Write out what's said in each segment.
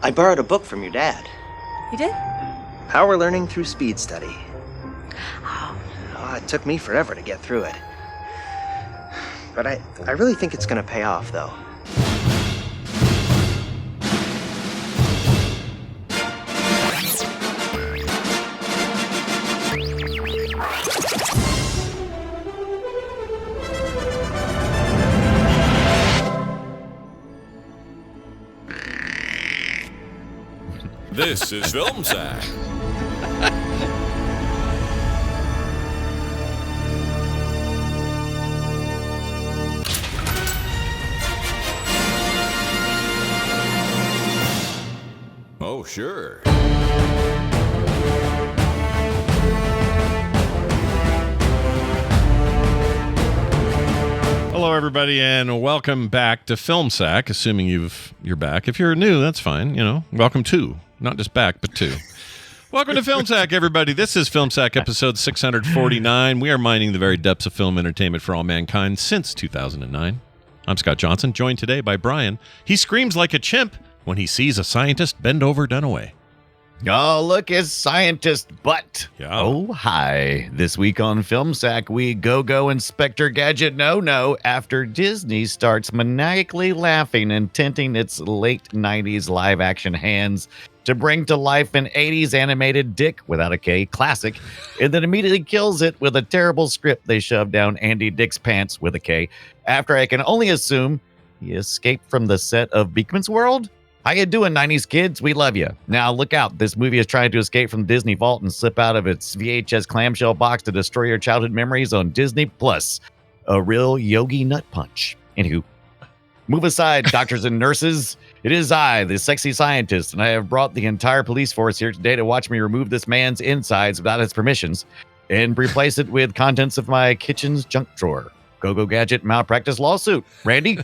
I borrowed a book from your dad. You did? Power Learning Through Speed Study. Oh. Oh, it took me forever to get through it. But I really think it's gonna pay off, though. This is Film Sack. Oh, sure. Hello, everybody, and welcome back to Film Sack. Assuming you're back. If you're new, that's fine. Welcome to, not just back, but to. Welcome to Film Sack, everybody. This is Film Sack, episode 649. We are mining the very depths of film entertainment for all mankind since 2009. I'm Scott Johnson, joined today by Brian. He screams like a chimp when he sees a scientist bend over Dunaway. Oh, look, it's scientist butt. Yeah. Oh, hi. This week on Film Sack, we go Inspector Gadget no after Disney starts maniacally laughing and tinting its late 90s live-action hands to bring to life an 80s animated Dick without a K classic, and then immediately kills it with a terrible script they shoved down Andy Dick's pants with a K, after I can only assume he escaped from the set of Beakman's World? How you doing, 90s kids? We love you. Now, look out. This movie is trying to escape from Disney Vault and slip out of its VHS clamshell box to destroy your childhood memories on Disney Plus. A real yogi nut punch. Anywho, move aside, doctors and nurses. It is I, the sexy scientist, and I have brought the entire police force here today to watch me remove this man's insides without his permissions and replace it with contents of my kitchen's junk drawer. Go Gadget malpractice lawsuit. Randy,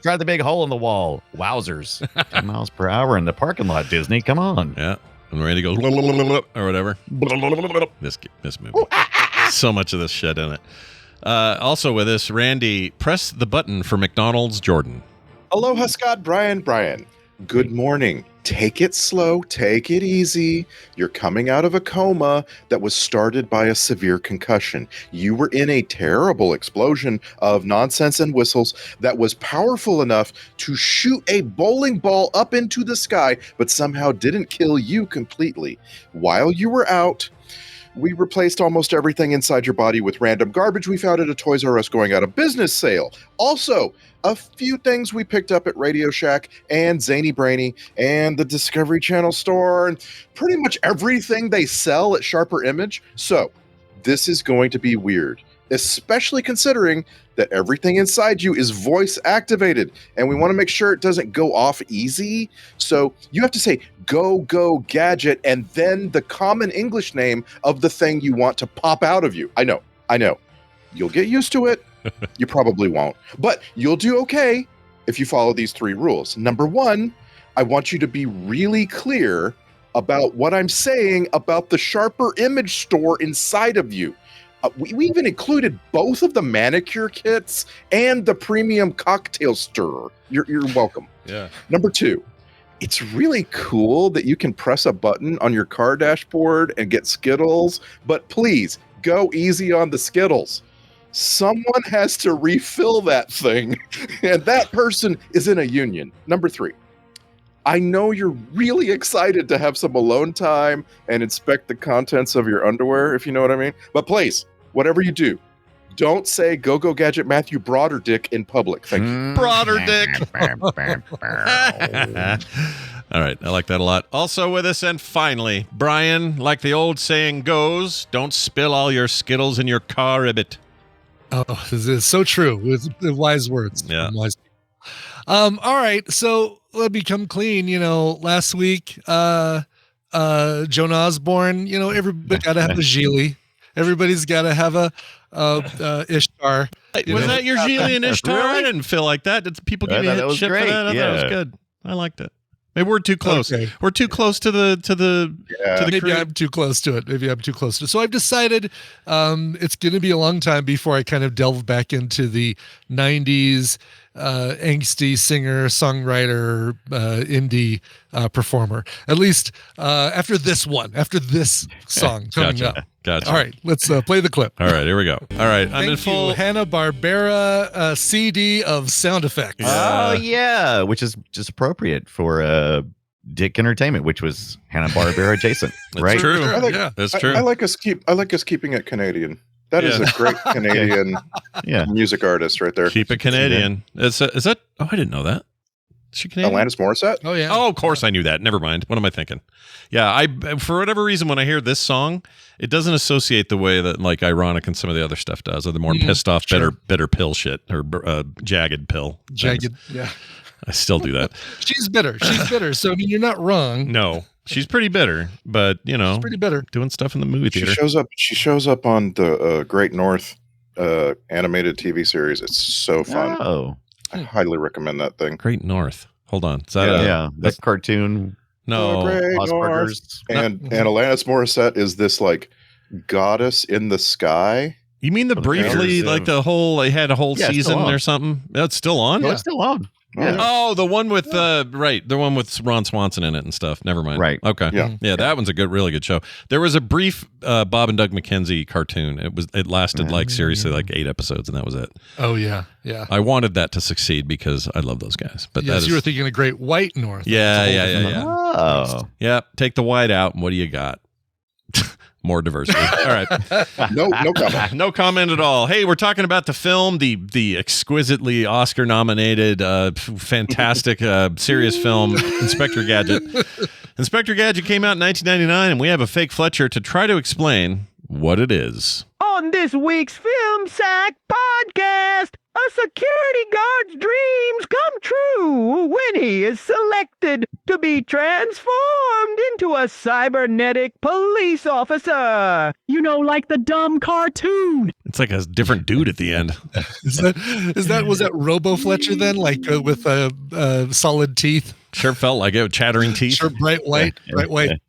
try the big hole in the wall. Wowzers. 10 miles per hour in the parking lot, Disney. Come on. Yeah. And Randy goes, or whatever. This movie. So much of this shit in it. Also with us, Randy, press the button for McDonald's Jordan. Aloha, Scott. Brian. Good morning. Take it slow. Take it easy. You're coming out of a coma that was started by a severe concussion. You were in a terrible explosion of nonsense and whistles that was powerful enough to shoot a bowling ball up into the sky, but somehow didn't kill you completely. While you were out, we replaced almost everything inside your body with random garbage we found at a Toys R Us going out of business sale. Also, a few things we picked up at Radio Shack and Zany Brainy and the Discovery Channel store and pretty much everything they sell at Sharper Image. So this is going to be weird, especially considering that everything inside you is voice activated and we want to make sure it doesn't go off easy. So you have to say go Gadget and then the common English name of the thing you want to pop out of you. I know. You'll get used to it. You probably won't, but you'll do okay if you follow these 3 rules. Number 1, I want you to be really clear about what I'm saying about the Sharper Image store inside of you. We even included both of the manicure kits and the premium cocktail stirrer. You're welcome. Yeah. Number 2, it's really cool that you can press a button on your car dashboard and get Skittles, but please go easy on the Skittles. Someone has to refill that thing, and that person is in a union. Number 3, I know you're really excited to have some alone time and inspect the contents of your underwear, if you know what I mean. But please, whatever you do, don't say Go Gadget Matthew Broader Dick in public. Thank you. Broader Dick. All right, I like that a lot. Also with us, and finally, Brian, like the old saying goes, don't spill all your Skittles in your car, ribbit. Oh, this is so true with wise words. Yeah. All right. So let me come clean. Last week, Joan Osborne, everybody got to have a Gigli. Everybody's got to have a Ishtar. Was that your Gigli and Ishtar? Really? I didn't feel like that. Did people give you that a was shit great. for that? I thought it was good. I liked it. Maybe we're too close. Okay. We're too close to the Maybe I'm too close to it. So I've decided it's going to be a long time before I kind of delve back into the 90s angsty singer, songwriter, indie performer. At least after this song coming up. Gotcha. All right, let's play the clip. All right, here we go. All right, I'm in Thank full. you, Hanna-Barbera CD of sound effects. Oh yeah, which is just appropriate for Dick Entertainment, which was Hanna-Barbera adjacent, That's right? true. I like- That's true. I like us keeping it Canadian. That is a great Canadian Yeah. music artist right there. Keep it Canadian. Is that? Oh, I didn't know that. Is she Canadian? Alanis Morissette. Oh yeah. Oh, of course I knew that. Never mind. What am I thinking? Yeah, I for whatever reason when I hear this song, it doesn't associate the way that like Ironic and some of the other stuff does, or the more pissed off, bitter pill shit, or jagged pill. things. Jagged. Yeah. I still do that. She's bitter. So I mean, you're not wrong. No, she's pretty bitter, but She's pretty bitter. doing stuff in the movie She theater. shows up on the Great North animated TV series. It's so fun. Oh, I highly recommend that thing. Great North. Hold on. Is that yeah. That cartoon. no? Great North. Asperger's. And Alanis Morissette is this like goddess in the sky. You mean the briefly Years like of- the whole they had a whole Yeah, it's still season on. or something? That's still on. Oh, it's still on. Yeah. Oh, the one with right, the one with Ron Swanson in it and stuff. Never mind. Right. Okay. Yeah. That one's a really good show. There was a brief Bob and Doug McKenzie cartoon. It lasted like seriously like 8 episodes, and that was it. Oh yeah. Yeah. I wanted that to succeed because I love those guys. But Yes, that you were is, thinking of Great White North. yeah. Oh. Yeah. Take the white out, and what do you got? More diversity. All right. No comment. No comment at all. Hey, we're talking about the film, the exquisitely Oscar nominated, fantastic, serious film, Inspector Gadget. Inspector Gadget came out in 1999, and we have a fake Fletcher to try to explain what it is. On this week's Film Sack podcast, a security guard's dreams come true when he is selected to be transformed into a cybernetic police officer. You know, like the dumb cartoon. It's like a different dude at the end. Was that Robo Fletcher then, like with solid teeth? Sure felt like it with chattering teeth. Sure, bright white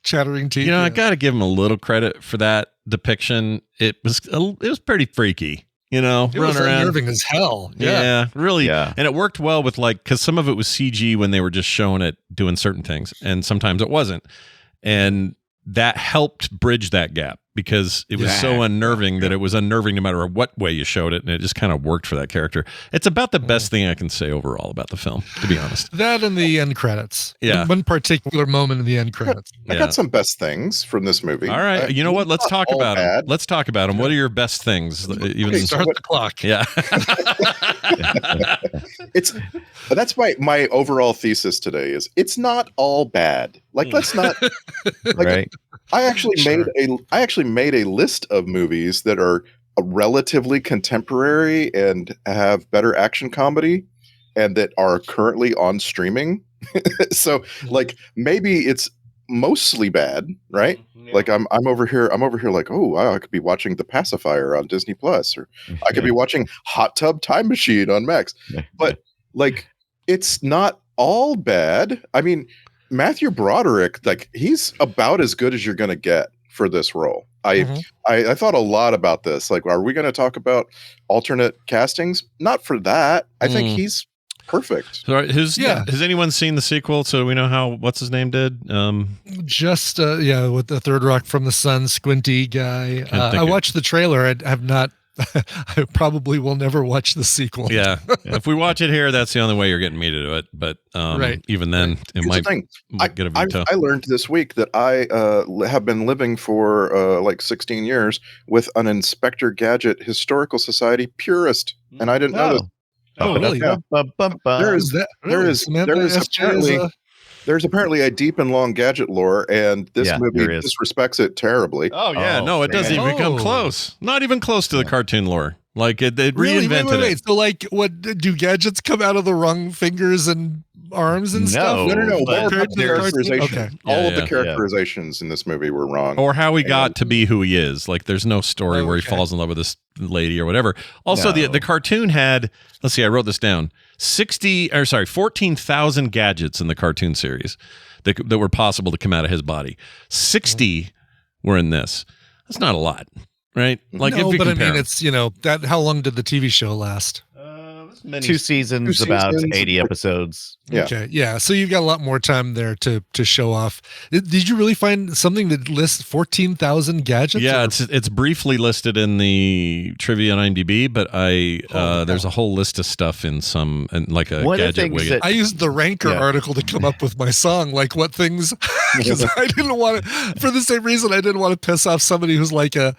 chattering teeth. You know, I yeah. got to give him a little credit for that depiction. It was pretty freaky. You know, It was running around. unnerving as hell. Yeah, really. Yeah. And it worked well with because some of it was CG when they were just showing it doing certain things, and sometimes it wasn't. And that helped bridge that gap because it was so unnerving that it was unnerving no matter what way you showed it, and it just kind of worked for that character. It's about the best thing I can say overall about the film, to be honest. That and the end credits. Yeah. One particular moment in the end credits. I got some best things from this movie. All right, you know what? Let's Not talk all about them. bad. Let's talk about them. What are your best things? Even Start the clock. yeah. That's my overall thesis today is it's not all bad. Like let's not Right. I actually made a list of movies that are relatively contemporary and have better action comedy and that are currently on streaming. So like maybe it's mostly bad, right? Like I'm over here like, oh wow, I could be watching The Pacifier on Disney Plus, or I could be watching Hot Tub Time Machine on Max. But like it's not all bad. I mean, Matthew Broderick, like he's about as good as you're gonna get for this role. I thought a lot about this. Like, are we gonna talk about alternate castings? Not for that. I think he's perfect. So, has anyone seen the sequel? So we know what's his name did? Just with the Third Rock from the Sun squinty guy. I watched the trailer. I have not. I probably will never watch the sequel. Yeah, if we watch it here, that's the only way you're getting me to do it. But even then, it Here's might the thing. get a veto. I learned this week that I have been living for like 16 years with an Inspector Gadget Historical Society purist, and I didn't know this. Oh, really? Yeah. There's apparently a deep and long Gadget lore, and this movie disrespects it terribly. Oh yeah, no, it doesn't even come close. Not even close to the cartoon lore. Like it reinvented it. So, like, what do gadgets come out of the wrong fingers and arms and stuff? No. All of the Yeah. characterizations in this movie were wrong. Or how he got to be who he is. Like, there's no story where he falls in love with this lady or whatever. Also, the cartoon had, let's see, I wrote this down, 14,000 gadgets in the cartoon series that were possible to come out of his body. 60 were in this. That's not a lot, right? Like, no, if you but I compare mean, them. it's, that. How long did the TV show last? 2 seasons, 2 about seasons. 80 episodes. Yeah. Okay, yeah. So you've got a lot more time there to show off. Did you really find something that lists 14,000 gadgets? Yeah, or- it's briefly listed in the trivia on IMDb, but there's a whole list of stuff in some and like a One of the gadget things widget. I used the Ranker article to come up with my song, like what things, because I didn't want to, for the same reason, I didn't want to piss off somebody who's like a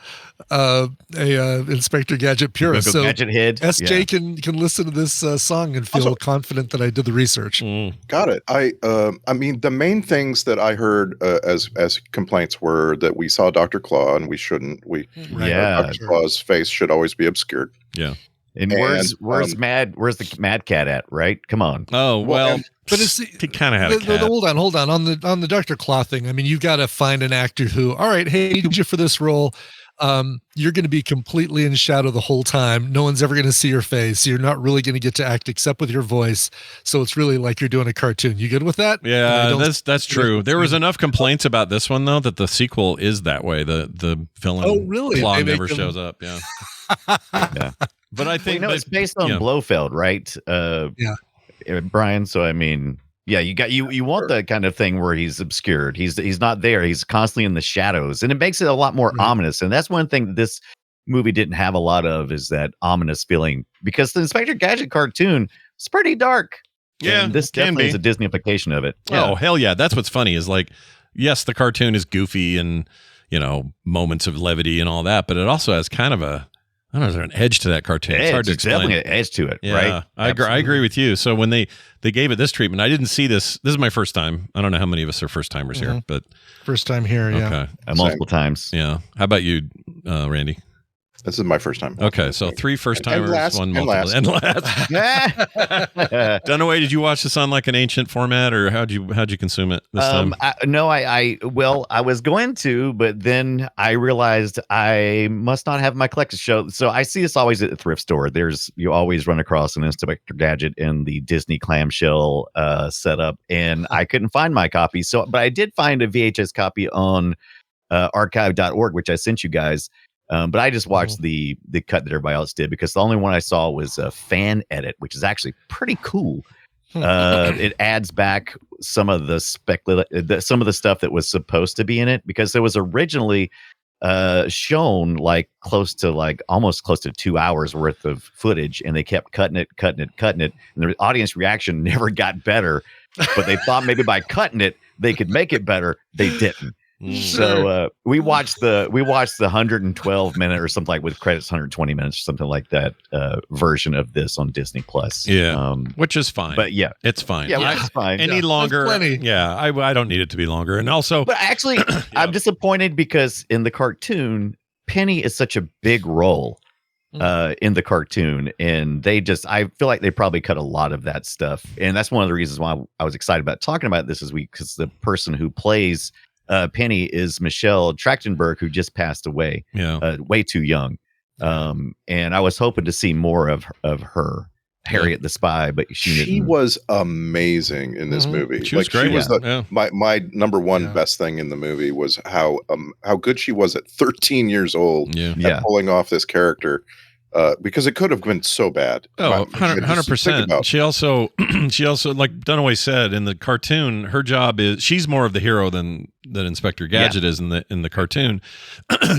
Inspector Gadget purist. So Gadget head. SJ can listen to this song and feel confident that I did the research. Got it. I mean, the main things that I heard as complaints were that we saw Dr. Claw and we shouldn't. Dr. Claw's face should always be obscured. Yeah. And where's the Mad Cat at? Right? Come on. Oh well, but it's he kind of had a cat. Hold on. On the Dr. Claw thing, I mean, you've got to find an actor who, all right, hey, need you for this role. You're going to be completely in shadow the whole time. No one's ever going to see your face. You're not really going to get to act except with your voice. So it's really like you're doing a cartoon. You good with that? Yeah, that's true. There was enough complaints about this one though that the sequel is that way. The villain Claw never shows up. Yeah. Yeah. But I think it's based on Blofeld, right? Brian. So I mean, yeah, you want that kind of thing where he's obscured. He's not there. He's constantly in the shadows, and it makes it a lot more ominous. And that's one thing that this movie didn't have a lot of, is that ominous feeling, because the Inspector Gadget cartoon is pretty dark. Yeah, and this definitely is a Disney implication of it. Oh hell yeah, that's what's funny is like, yes, the cartoon is goofy and moments of levity and all that, but it also has kind of a, I don't know, there's an edge to that cartoon. It's hard to explain. Definitely an edge to it, right? I agree with you. So when they gave it this treatment, I didn't see this. This is my first time. I don't know how many of us are first timers here, but first time here, yeah. Okay. Multiple times. Yeah. How about you, Randy? This is my first time. Okay, so 3 first timers, one multiple, and last. Dunaway, did you watch this on like an ancient format, or how'd you consume it this time? I was going to, but then I realized I must not have my collector's show. So I see this always at the thrift store. You always run across an Inspector Gadget in the Disney clamshell setup, and I couldn't find my copy. But I did find a VHS copy on archive.org, which I sent you guys. But I just watched the cut that everybody else did, because the only one I saw was a fan edit, which is actually pretty cool. It adds back some of the some of the stuff that was supposed to be in it, because there was originally shown almost close to 2 hours worth of footage, and they kept cutting it, and the audience reaction never got better. But they thought maybe by cutting it they could make it better. They didn't. So we watched the 112 minute or something, like with credits 120 minutes or something like that version of this on Disney Plus. Yeah, which is fine. But yeah, it's fine. Yeah, it's fine. Any longer? Yeah, I don't need it to be longer. And also, but actually, I'm disappointed because in the cartoon, Penny is such a big role in the cartoon, and I feel like they probably cut a lot of that stuff, and that's one of the reasons why I was excited about talking about this this week, because the person who plays Penny is Michelle Trachtenberg, who just passed away, way too young. And I was hoping to see more of her, Harriet the Spy, but she was amazing in this movie. She was great. She was my number one best thing in the movie was how good she was at 13 years old at pulling off this character. Because it could have been so bad. Oh, 100%. She also, like Dunaway said, in the cartoon, her job is, she's more of the hero than Inspector Gadget is in the cartoon.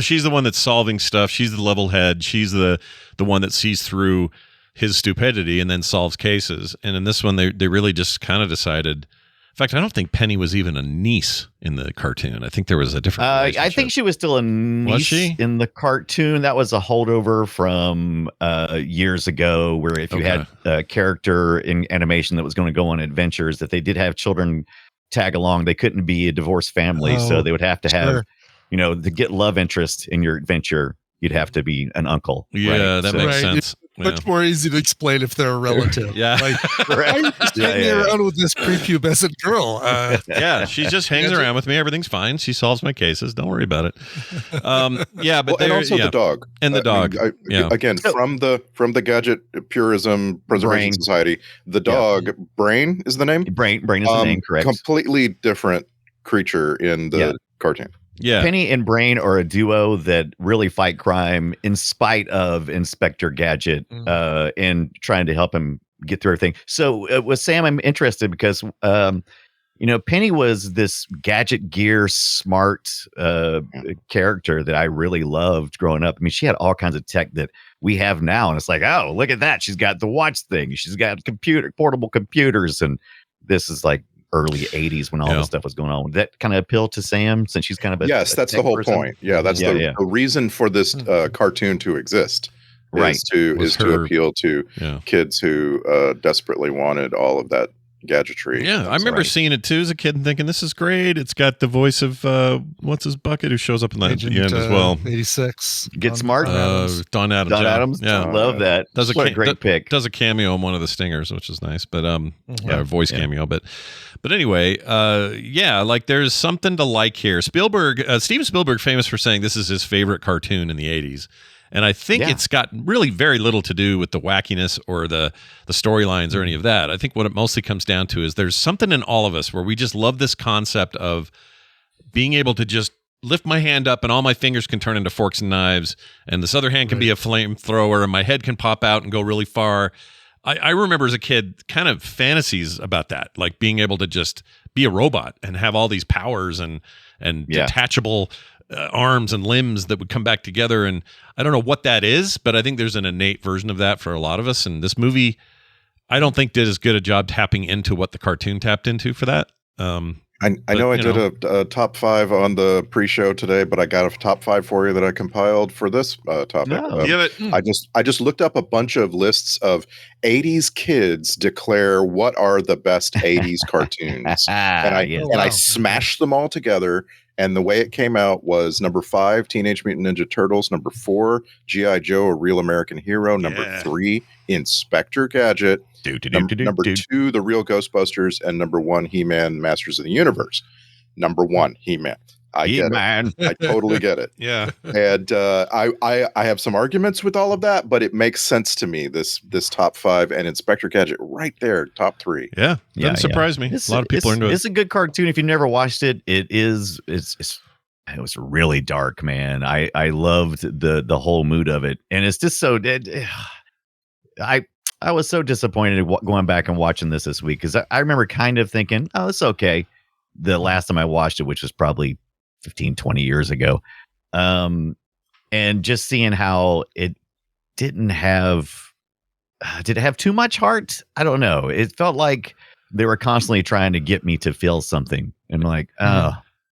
She's the one that's solving stuff. She's the level head. She's the one that sees through his stupidity and then solves cases. And in this one, they really just kind of decided. In fact, I don't think Penny was even a niece in the cartoon. I think there was a different I think she was still a niece in the cartoon. That was a holdover from years ago, where if you had a character in animation that was going to go on adventures, that they did have children tag along, they couldn't be a divorced family. So they would have to have, to get love interest in your adventure, you'd have to be an uncle. Yeah, that makes sense. Much more easy to explain if they're a relative. Like, why are you hanging around with this prepubescent girl? She just hangs around with me. Everything's fine. She solves my cases. Don't worry about it. But and also the dog and the dog. Again, from the Gadget Purism Preservation Society, the dog Brain is the name. Brain is the name. Correct. Completely different creature in the cartoon. Yeah. Penny and Brain are a duo that really fight crime in spite of Inspector Gadget and trying to help him get through everything. So with Sam, I'm interested because, Penny was this gadget gear smart character that I really loved growing up. I mean, she had all kinds of tech that we have now. And it's like, oh, look at that. She's got the watch thing. She's got portable computers. And this is like early 80s when all this stuff was going on. Would that kind of appeal to Sam since she's kind of yes, that's the whole point. Yeah, that's the reason for this cartoon to exist. Right. Is to appeal to kids who desperately wanted all of that gadgetry. Yeah, I remember seeing it too as a kid and thinking, this is great. It's got the voice of what's his bucket who shows up in the end as well. 86. Get Smart. Don Adams. Don Adams. Yeah, love that. What a great pick. Does a cameo in one of the Stingers, which is nice. But voice cameo. But anyway, like there's something to like here. Steven Spielberg, famous for saying this is his favorite cartoon in the 80s. And I think it's got really very little to do with the wackiness or the storylines or any of that. I think what it mostly comes down to is there's something in all of us where we just love this concept of being able to just lift my hand up and all my fingers can turn into forks and knives, and this other hand can be a flamethrower, and my head can pop out and go really far. I remember as a kid kind of fantasies about that, like being able to just be a robot and have all these powers and detachable arms and limbs that would come back together. And I don't know what that is, but I think there's an innate version of that for a lot of us. And this movie, I don't think did as good a job tapping into what the cartoon tapped into for that. I know I did a top 5 on the pre-show today, but I got a top 5 for you that I compiled for this topic. I just looked up a bunch of lists of 80s kids declare what are the best 80s cartoons, and I smashed them all together. And the way it came out was number 5, Teenage Mutant Ninja Turtles. Number 4, G.I. Joe, A Real American Hero. Number 3, Inspector Gadget. Number 2, The Real Ghostbusters. And number 1, He-Man, Masters of the Universe. Number 1, He-Man. I get it. I totally get it. Yeah. And I have some arguments with all of that, but it makes sense to me, this top 5 and Inspector Gadget right there, top 3. Yeah. Doesn't surprise me. A lot of people are into it. It's a good cartoon. If you've never watched it, it was really dark, man. I loved the whole mood of it. And it's just so I was so disappointed going back and watching this week because I remember kind of thinking, oh, it's okay. The last time I watched it, which was probably 15, 20 years ago. And just seeing how it did it have too much heart? I don't know. It felt like they were constantly trying to get me to feel something. And like,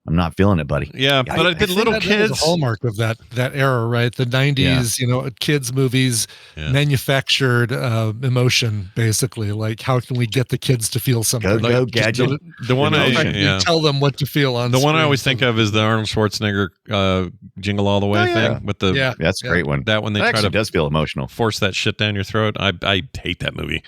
I'm not feeling it, buddy. Yeah, but I think little kids. That was a hallmark of that era, right? The 90s, kids movies manufactured emotion, basically. Like, how can we get the kids to feel something? Go Gadget. The one you tell them what to feel on the screen. one I always think of is the Arnold Schwarzenegger Jingle All the Way thing with the that's a great one. That one that actually does feel emotional. Force that shit down your throat. I hate that movie.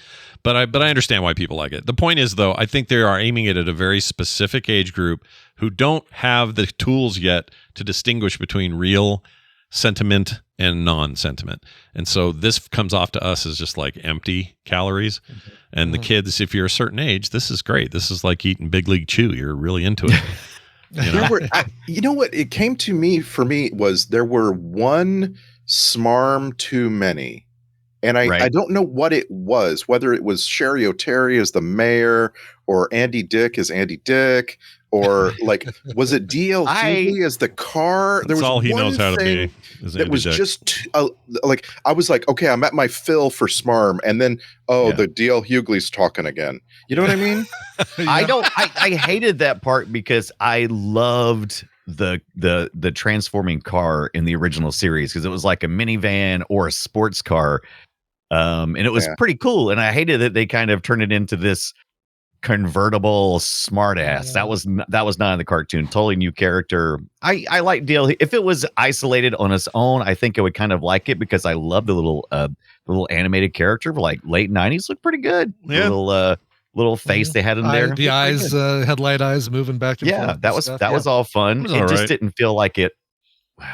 But I understand why people like it. The point is, though, I think they are aiming it at a very specific age group who don't have the tools yet to distinguish between real sentiment and non-sentiment. And so this comes off to us as just like empty calories. And the kids, if you're a certain age, this is great. This is like eating Big League Chew. You're really into it. You know what? It came to me, for me, was there were one smarm too many. And I don't know what it was, whether it was Sherry O'Terry as the mayor or Andy Dick as Andy Dick, or like, was it D.L. Hughley as the car? That's all he knows how to be. That was just like, I was like, okay, I'm at my fill for smarm. And then, the D.L. Hughley's talking again. You know what I mean? I hated that part because I loved the transforming car in the original series because it was like a minivan or a sports car. And it was pretty cool. And I hated that they kind of turned it into this convertible smartass. That was not in the cartoon. Totally new character. I like Dale. If it was isolated on its own, I think I would kind of like it because I love the little animated character. Like late 90s looked pretty good. Yeah. Little face they had in there. The eyes, headlight eyes moving back and forth. That was all fun. It just didn't feel like it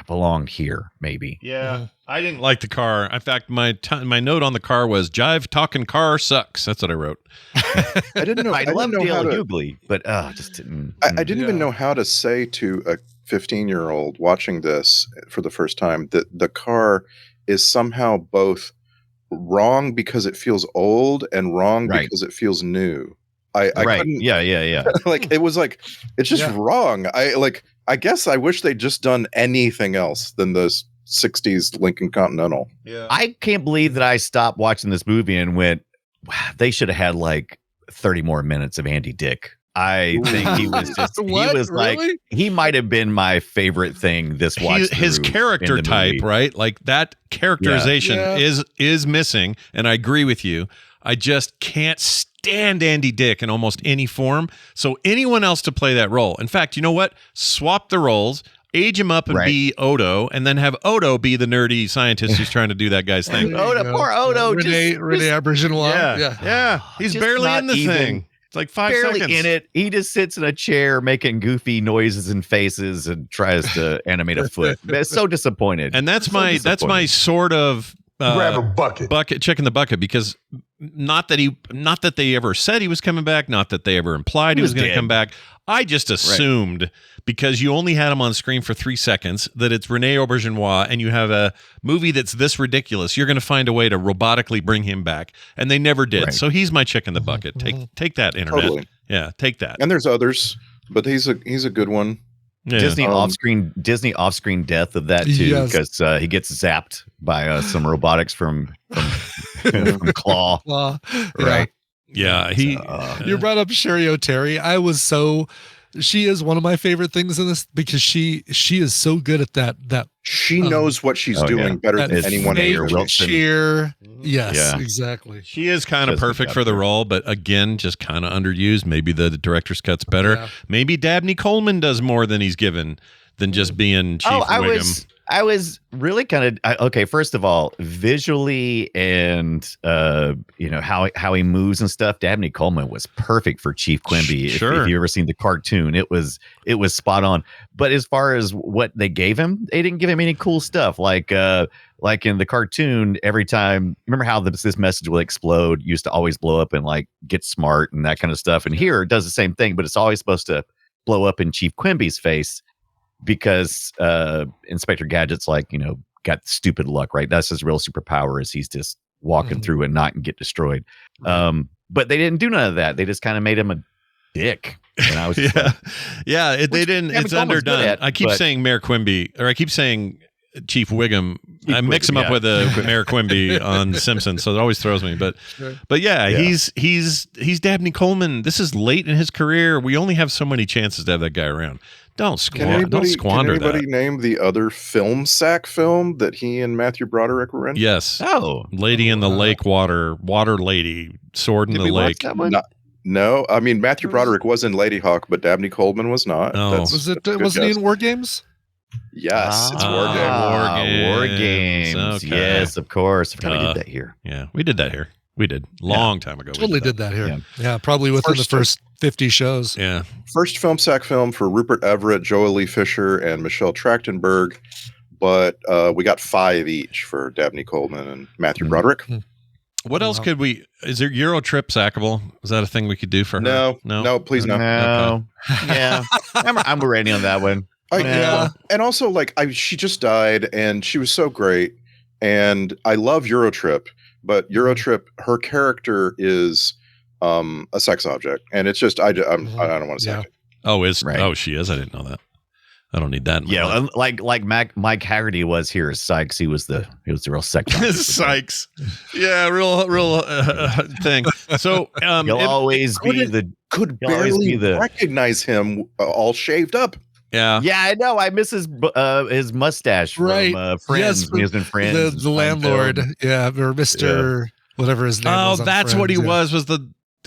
belonged here, maybe. Yeah. I didn't like the car. In fact, my note on the car was "Jive talking car sucks." That's what I wrote. I didn't know. I love D.L. Hughley, but just didn't. I didn't even know how to say to a 15-year-old watching this for the first time, that the car is somehow both wrong because it feels old and wrong because it feels new. I couldn't, yeah. like, it was like, it's just wrong. I guess I wish they'd just done anything else than those 60s Lincoln Continental. Yeah. I can't believe that I stopped watching this movie and went, wow, they should have had like 30 more minutes of Andy Dick. I think he was just, What? he was Really? like, he might have been my favorite thing this watch. His character type, right? Like that characterization is missing. And I agree with you. I just can't stand Andy Dick in almost any form. So anyone else to play that role. In fact, you know what? Swap the roles, age him up and be Odo, and then have Odo be the nerdy scientist who's trying to do that guy's thing. Poor Odo. Rene Auberjonois. Yeah. He's Just barely not in the even- thing. It's like 5 barely seconds. in it. He just sits in a chair making goofy noises and faces and tries to animate a foot. It's so disappointed. And that's my sort of grab a bucket, check in the bucket, because not that they ever said he was coming back, not that they ever implied he was going to come back. I just assumed because you only had him on screen for 3 seconds that it's Rene Auberjonois, and you have a movie that's this ridiculous. You're going to find a way to robotically bring him back, and they never did. Right. So he's my chick in the bucket. Take that, internet. Totally. Yeah, take that. And there's others, but he's a good one. Yeah. Disney off-screen death of that too, because he gets zapped by some robotics from Claw. Right. Yeah, he. You brought up Sherry O'Terry. She is one of my favorite things in this because she is so good at that. She knows what she's doing better than anyone in your Wilson. Cheer. Yes, exactly. She is kind of perfect for the role, but again, just kind of underused. Maybe the director's cut's better. Yeah. Maybe Dabney Coleman does more than he's given than just being Chief Wiggum. I was really kind of okay. First of all, visually and how he moves and stuff. Dabney Coleman was perfect for Chief Quimby. Sure. If you ever seen the cartoon, it was spot on. But as far as what they gave him, they didn't give him any cool stuff. Like in the cartoon, every time, remember how this message will explode used to always blow up and like get smart and that kind of stuff. And here it does the same thing, but it's always supposed to blow up in Chief Quimby's face. Because Inspector Gadget's got stupid luck, right? That's his real superpower, is he's just walking through a night and get destroyed. But they didn't do none of that. They just kind of made him a dick. And I was just they didn't. It's underdone. I keep saying Mayor Quimby, or I keep saying Chief Wiggum. I mix him up with Mayor Quimby on Simpsons, so it always throws me. But he's Dabney Coleman. This is late in his career. We only have so many chances to have that guy around. Don't squander can anybody name the other film sack film that he and Matthew Broderick were in? Yes. Oh, Lady in the Lake, water lady, sword in the lake. No, I mean Matthew Broderick was in Lady Hawk, but Dabney Coleman was not. Oh. Wasn't he in War Games? Yes, it's War Games. War Games. Okay. Yes, of course. I forgot we did that here. Yeah, we did that here. We did long time ago. Totally did that here. Yeah, probably within the first 50 shows. Yeah. First film sack film for Rupert Everett, Joel Lee Fisher, and Michelle Trachtenberg. But we got 5 each for Dabney Coleman and Matthew Broderick. What else could we? Is there Euro Trip sackable? Is that a thing we could do for her? No, please no. No. Okay. Yeah, I'm ready on that one. And also, she just died, and she was so great, and I love Eurotrip, but Eurotrip, her character is a sex object, and it's just I don't want to say it. Oh, she is. I didn't know that. I don't need that. Like Mike Haggerty was here as Sykes. He was the real sex object. Sykes. Yeah, real thing. So he'll always barely recognize him all shaved up. Yeah, I know. I miss his mustache from Friends. Yes, he was in Friends. The landlord, or Mr. Whatever his name was. Oh, that's what he was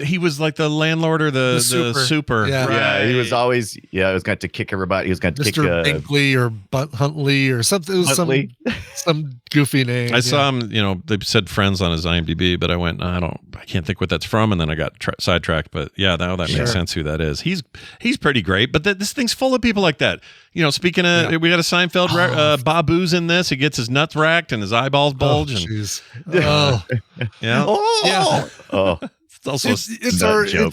he was like the landlord or the super. Yeah. Yeah, he was always, he was going to kick everybody. He was going to kick Mr. Binkley or Huntley or something. It was some goofy name. I saw him, they said Friends on his IMDb, but I went, I can't think what that's from. And then I got sidetracked, but now that makes sense who that is. He's pretty great, but this thing's full of people like that. Speaking of, we got a Seinfeld, Babu's in this. He gets his nuts racked and his eyeballs bulge. It's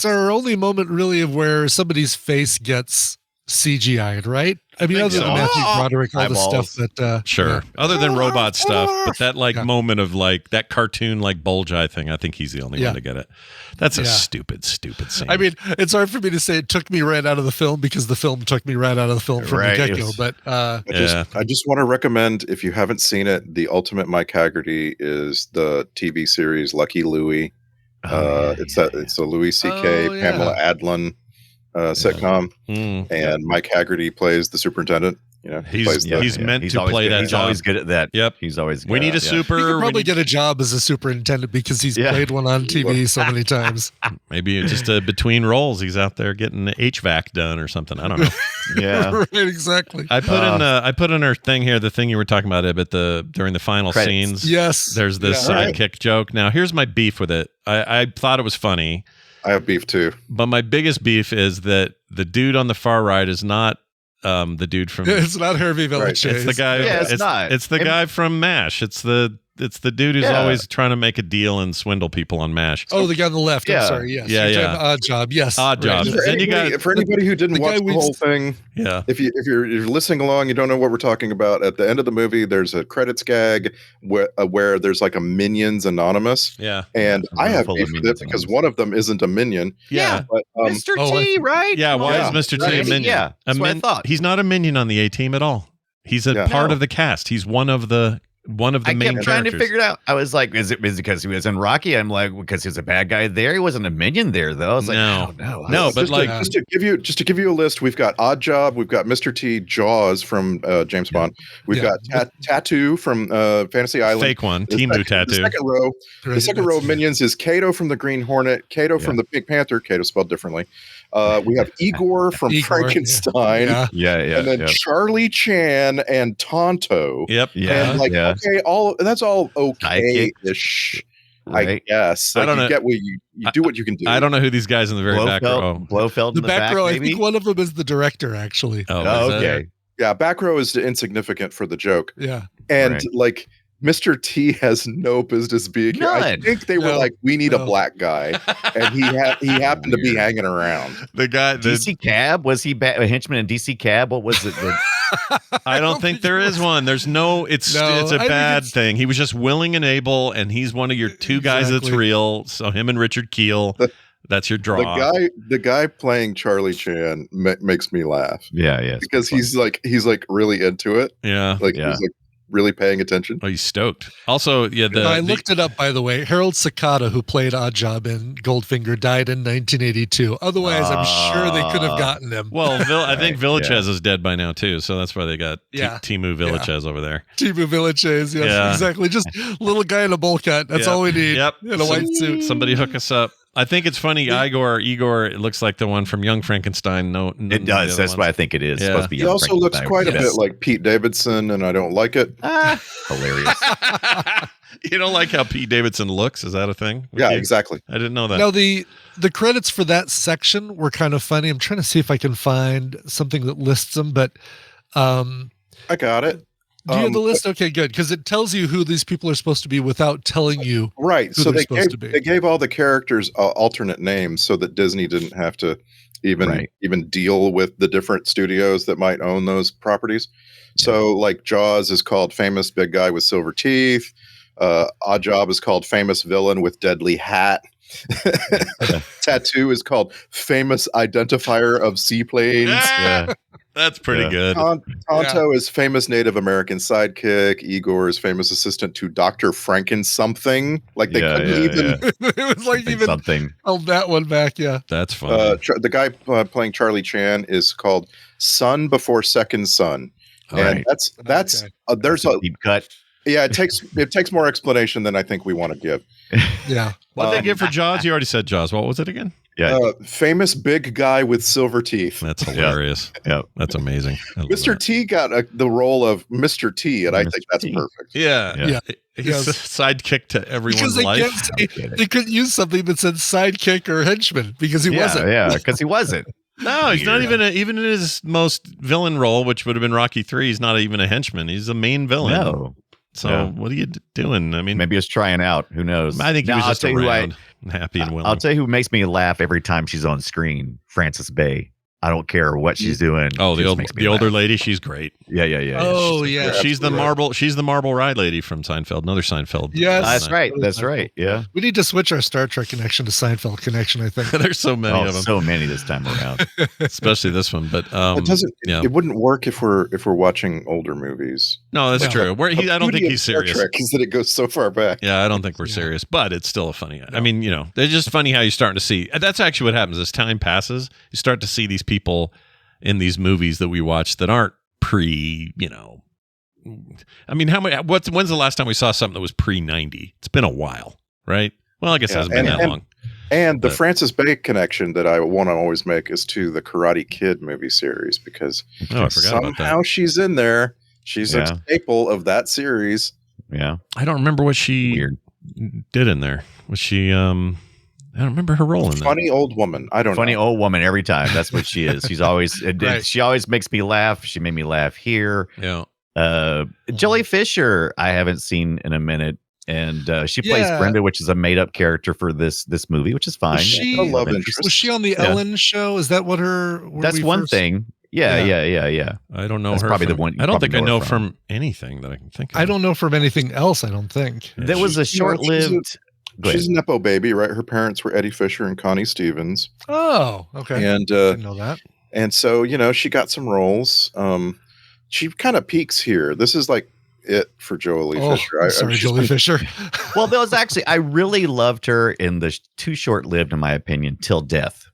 our only moment really of where somebody's face gets CGI'd, right? I mean, other than so. Matthew Broderick, all the Eyeballs. stuff that Sure. Other than robot stuff, but that Yeah. moment of that cartoon bulge eye thing, I think he's the only Yeah. one to get it. That's a Yeah. stupid scene. I mean, it's hard for me to say it took me right out of the film because the film took me right out of the film from Right. the get-go. But I just want to recommend, if you haven't seen it, the ultimate Mike Haggerty is the TV series Lucky Louie. It's a Louis C.K. Oh, yeah. Pamela Adlon sitcom, and Mike Haggerty plays the superintendent. He's meant to play that He's job. always good at that. Yep. He's always good We need a at that. he super. could we probably need- get a job as a superintendent because he's played one on TV so many times. Maybe just between roles, he's out there getting the HVAC done or something. I don't know. Yeah. Right, exactly. I put in our thing here, the thing you were talking about, during the final Credits. scenes. Yes. There's this sidekick joke. Now, here's my beef with it. I thought it was funny, I have beef too. but my biggest beef is that the dude on the far right is not the dude from. It's not Harvey Village. It's the guy. Yeah, it's not. It's the guy from MASH. It's the dude who's always trying to make a deal and swindle people on MASH. Oh, the guy on the left. Yeah. I'm sorry. Yes. Yeah, You're yeah. talking Odd Job. Yes. Odd Job. For Then you anybody who didn't the watch guy the we've- whole thing, Yeah. if you're listening along, you don't know what we're talking about. At the end of the movie, there's a credits gag where there's like a Minions Anonymous, Yeah. and Yeah, I have full of beef with Minions it because Anonymous. one of them isn't a minion. Yeah. But Mr. Oh, T, right? Yeah. Why Yeah. is Mr. T a Right. minion? Yeah, that's what I thought. He's not a minion on the A team at all. He's a part of the cast. He's one of the I main kept trying to characters. figure it out. I was like, is it because he was in Rocky? I'm like, because he was a bad guy there. He wasn't a minion there, though. I was like, No. no. No, but just to give you a list, we've got Odd Job, we've got Mr. T, Jaws from James Bond, we've got Tattoo from Fantasy Island. Fake one. Timu Tattoo. The second row of minions is Kato from the Green Hornet, Kato from the Pink Panther, Kato spelled differently. We have Igor from Frankenstein. Yeah. And then Charlie Chan and Tonto. Yep. Yeah. And okay, that's all okay-ish, I Right. guess. I don't know. You get what you do what you can do. I don't know who these guys in the very back row. Blofeld The in the back row, I maybe? think one of them is the director, actually. Oh, Oh, is that- okay. Yeah, back row is insignificant for the joke. Yeah. And Mr. T has no business being here. I None. think they were like, we need a black guy, and he happened to be Weird. hanging around. The guy. DC Cab? Was he a henchman in DC Cab? What was it? I don't think there is one. There's no. It's No, a I think bad it's- thing. He was just willing and able, and he's one of your two guys that's Exactly. real. So him and Richard Keel. That's your draw. The guy playing Charlie Chan makes me laugh Yeah. because he's like really into it. Yeah. Like he's like really paying attention. Oh, he's stoked. Also, yeah. I looked it up, by the way. Harold Sakata, who played Oddjob in Goldfinger, died in 1982. Otherwise, I'm sure they could have gotten him. Well, I think Villachez is dead by now too, so that's why they got Timu Villachez over there. Timu Villachez, yes, Yeah. exactly. Just little guy in a bowl cut. That's all we need. Yep. In a white suit. Somebody hook us up. I think it's funny. Igor, it looks like the one from Young Frankenstein. No, It does. That's what I think it is. It's Yeah. supposed to be He Young also looks Frankenstein. quite a Yes. bit like Pete Davidson, and I don't like it. Hilarious. You don't like how Pete Davidson looks? Is that a thing? Yeah, exactly. I didn't know that. Now, the credits for that section were kind of funny. I'm trying to see if I can find something that lists them, but I got it. do you have the list? Okay, good, because it tells you who these people are supposed to be without telling you. Right. who So they're supposed to be. they gave all the characters alternate names so that Disney didn't have to even deal with the different studios that might own those properties. So like Jaws is called Famous Big Guy with Silver Teeth. Odd Job is called Famous Villain with Deadly Hat. Tattoo is called Famous Identifier of Seaplanes. Yeah. That's pretty good. Tonto is Famous Native American Sidekick. Igor is Famous Assistant to Dr. Franken something. Like they couldn't even. It was like even something. held that one back. Yeah. That's funny. The guy playing Charlie Chan is called Son Before Second Son. And that's there's a deep cut. Yeah, it takes more explanation than I think we want to give. Yeah. What did they give for Jaws? You already said Jaws. What was it again? Yeah. Famous big guy with silver teeth. That's hilarious. Yeah. That's amazing. I love Mr. that. T got the role of Mr. T, and I Mr. think that's T. perfect. Yeah. Yeah. He's Yes. a sidekick to everyone's Because they life. can't say, they couldn't use something that said sidekick or henchman because he wasn't. Yeah, because he wasn't. No, he's not even even in his most villain role, which would have been Rocky 3. He's not even a henchman. He's a main villain. No. So Yeah. what are you doing? I mean, Maybe he was trying out. Who knows? I think he was I'll just tell you who around, happy and willing. I'll tell you who makes me laugh every time she's on screen. Frances Bay. I don't care what she's doing. Oh, She just makes me laugh. older lady, she's great. Yeah. Oh, yeah. She's the marble ride lady from Seinfeld. Another Seinfeld. Yes. That's right. Yeah. We need to switch our Star Trek connection to Seinfeld connection, I think. There's so many of them. So many this time around. Especially this one. But It doesn't. yeah. It wouldn't work if we're watching older movies. No, that's true. I don't think he's serious. Is that it goes so far back? Yeah, I don't think we're serious, but it's still a funny. I mean, it's just funny how you're starting to see. That's actually what happens as time passes. You start to see these people in these movies that we watch that aren't pre. I mean, when's the last time we saw something that was pre-90? It's been a while, right? Well, I guess it hasn't been that long. And the Francis Bacon connection that I want to always make is to the Karate Kid movie series, because I forgot about that. Somehow she's in there. She's a staple of that series. Yeah. I don't remember what she did in there. Was she? I don't remember her role in that. Funny old woman. I don't know. Funny old woman every time. That's what she is. She's always she always makes me laugh. She made me laugh here. Yeah. Jelly Fisher, I haven't seen in a minute. And she plays Brenda, which is a made-up character for this movie, which is fine. Was she on the Ellen show? Is that what her? That's one thing. Yeah. I don't know. That's her probably from, the one. I don't think I know from anything that I can think of. I don't know from anything else. I don't think. There was a short-lived. She's a Nepo baby, right? Her parents were Eddie Fisher and Connie Stevens. Oh, okay. And didn't know that. And so she got some roles. She kind of peaks here. This is like it for Joely Fisher. Sorry, Joely Fisher. Well, there was actually, I really loved her in the too short-lived, in my opinion, Till Death.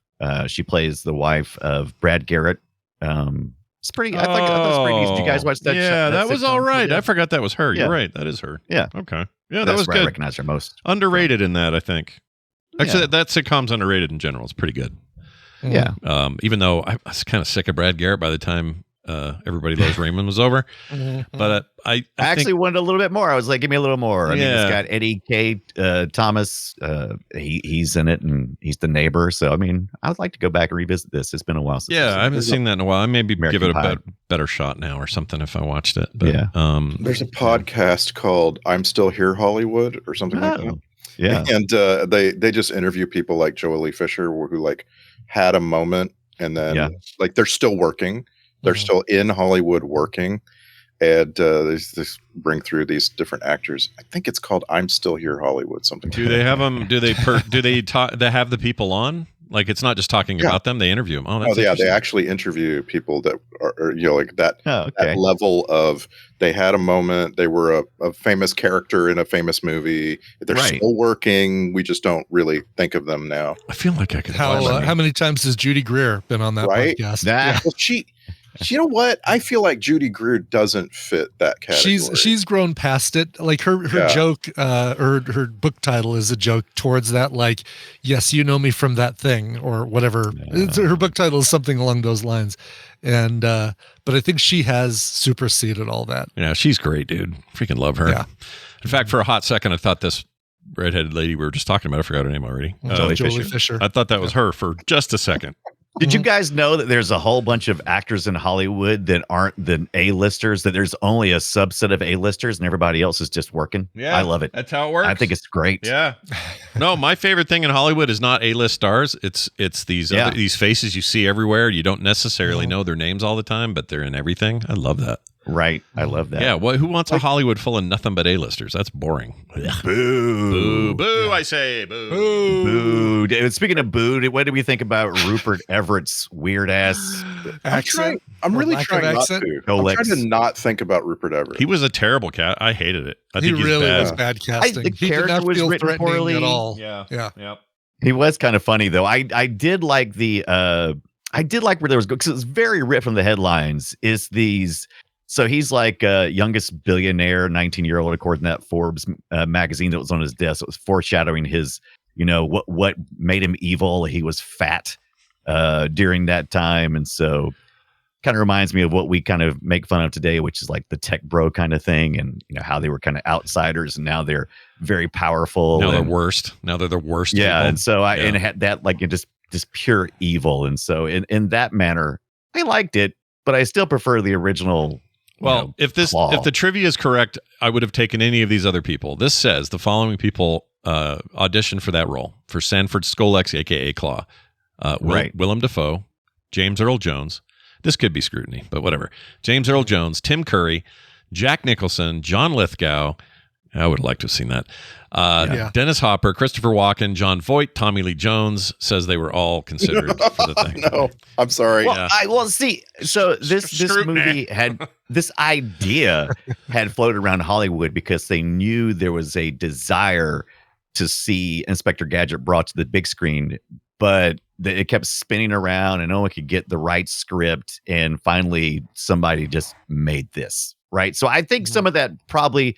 She plays the wife of Brad Garrett. It's pretty. I thought it was pretty decent. Did you guys watch that? Yeah, that was all right. Yeah. I forgot that was her. You're right. That is her. Yeah. Okay. Yeah, That's that was where good. I recognize her most. Underrated in that, I think. Actually, that sitcom's underrated in general. It's pretty good. Yeah. Even though I was kind of sick of Brad Garrett by the time Everybody Loves Raymond was over, but I actually wanted a little bit more. I was like, give me a little more. I mean, it's got Eddie K. Thomas. He's in it, and he's the neighbor. So, I mean, I would like to go back and revisit this. It's been a while since. I haven't seen that in a while. I maybe American give it Pie. a better shot now or something if I watched it. But, there's a podcast called "I'm Still Here, Hollywood" or something like that. Yeah, and they just interview people like Joely Fisher who like had a moment, and then like they're still working. They're still in Hollywood working, and they bring through these different actors. I think it's called "I'm Still Here, Hollywood." Something. Do they have them? Do they They have the people on? Like it's not just talking about them; they interview them. Oh, that's they actually interview people that are like that. That level of they had a moment. They were a famous character in a famous movie. They're still working. We just don't really think of them now. I feel like I could. How many times has Judy Greer been on that podcast? Well, you know what? I feel like Judy Greer doesn't fit that category. She's grown past it. Like her joke, or her book title is a joke towards that. Like, yes, you know me from that thing or whatever. Her book title is something along those lines. And but I think she has superseded all that. Yeah, she's great, dude. Freaking love her. Yeah. In fact, for a hot second, I thought this redheaded lady we were just talking about, I forgot her name already. Joely Fisher. I thought that was her for just a second. Did you guys know that there's a whole bunch of actors in Hollywood that aren't the A-listers, that there's only a subset of A-listers and everybody else is just working? Yeah. I love it. That's how it works. I think it's great. Yeah. No, my favorite thing in Hollywood is not A-list stars. It's these these faces you see everywhere. You don't necessarily know their names all the time, but they're in everything. I love that. Right. I love that. Yeah. Who wants a Hollywood full of nothing but A-listers? That's boring. Boo. Boo, I say. Boo. Boo. Dude, speaking of boo, what do we think about Rupert Everett's weird ass accent? I'm really trying not to. I'm trying to not think about Rupert Everett. He was a terrible cat. I hated it. I he think he's really bad. was bad casting. The He did character not was feel written threatening poorly at all. Yeah. Yep. He was kind of funny though. I did like the I did like where there was because it was very ripped from the headlines. Is these so he's like youngest billionaire, 19-year-old according to that Forbes magazine that was on his desk. It was foreshadowing his, what made him evil. He was fat during that time, and so kind of reminds me of what we kind of make fun of today, which is like the tech bro kind of thing, and how they were kind of outsiders, and now they're very powerful. Now they're worst. Now they're the worst. Yeah, people. and so and it had that like just pure evil, and so in that manner, I liked it, but I still prefer the original. Well, if the trivia is correct, I would have taken any of these other people. This says the following people auditioned for that role: for Sanford Skolex, aka Claw, Willem Dafoe, James Earl Jones. This could be scrutiny, but whatever. James Earl Jones, Tim Curry, Jack Nicholson, John Lithgow. I would like to have seen that. Dennis Hopper, Christopher Walken, John Voight, Tommy Lee Jones says they were all considered for the thing. No, I'm sorry. Well, see, so this movie had this idea had floated around Hollywood because they knew there was a desire to see Inspector Gadget brought to the big screen, but it kept spinning around and no one could get the right script. And finally, somebody just made this, right? So I think some of that probably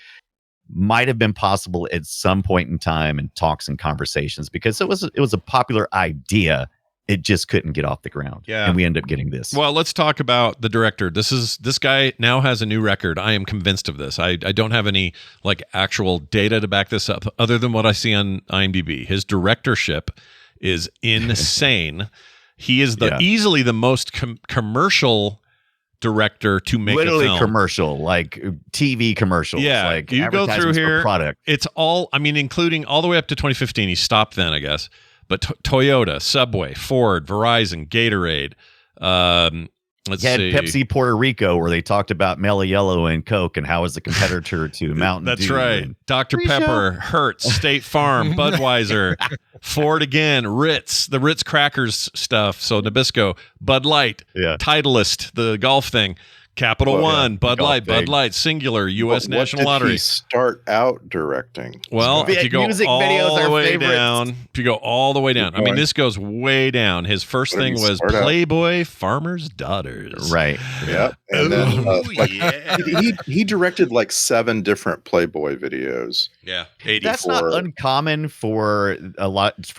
might have been possible at some point in time in talks and conversations because it was a popular idea. It just couldn't get off the ground. Yeah. And we end up getting this. Well, let's talk about the director. This guy now has a new record. I am convinced of this. I don't have any like actual data to back this up other than what I see on IMDb. His directorship is insane. He is easily the most commercial director to make literally a film. Commercial, like TV commercials. Yeah, like you go through here. Product. It's all. I mean, including all the way up to 2015. He stopped then, I guess. But Toyota, Subway, Ford, Verizon, Gatorade. Let's see. Pepsi Puerto Rico, where they talked about Mellow Yellow and Coke and how is the competitor to Mountain Dew. That's right. Dr. Pepper, Hertz, State Farm, Budweiser, Ford again, Ritz, the Ritz crackers stuff. So Nabisco, Bud Light, Titleist, the golf thing. Capital One, Bud Light, Singular, U.S. National Lottery. Did he start out directing? Well, if you go all the way down, I mean, this goes way down. His first thing was Playboy Farmer's Daughters. Right. Yeah. And then he directed like 7 different Playboy videos. Yeah. That's not uncommon for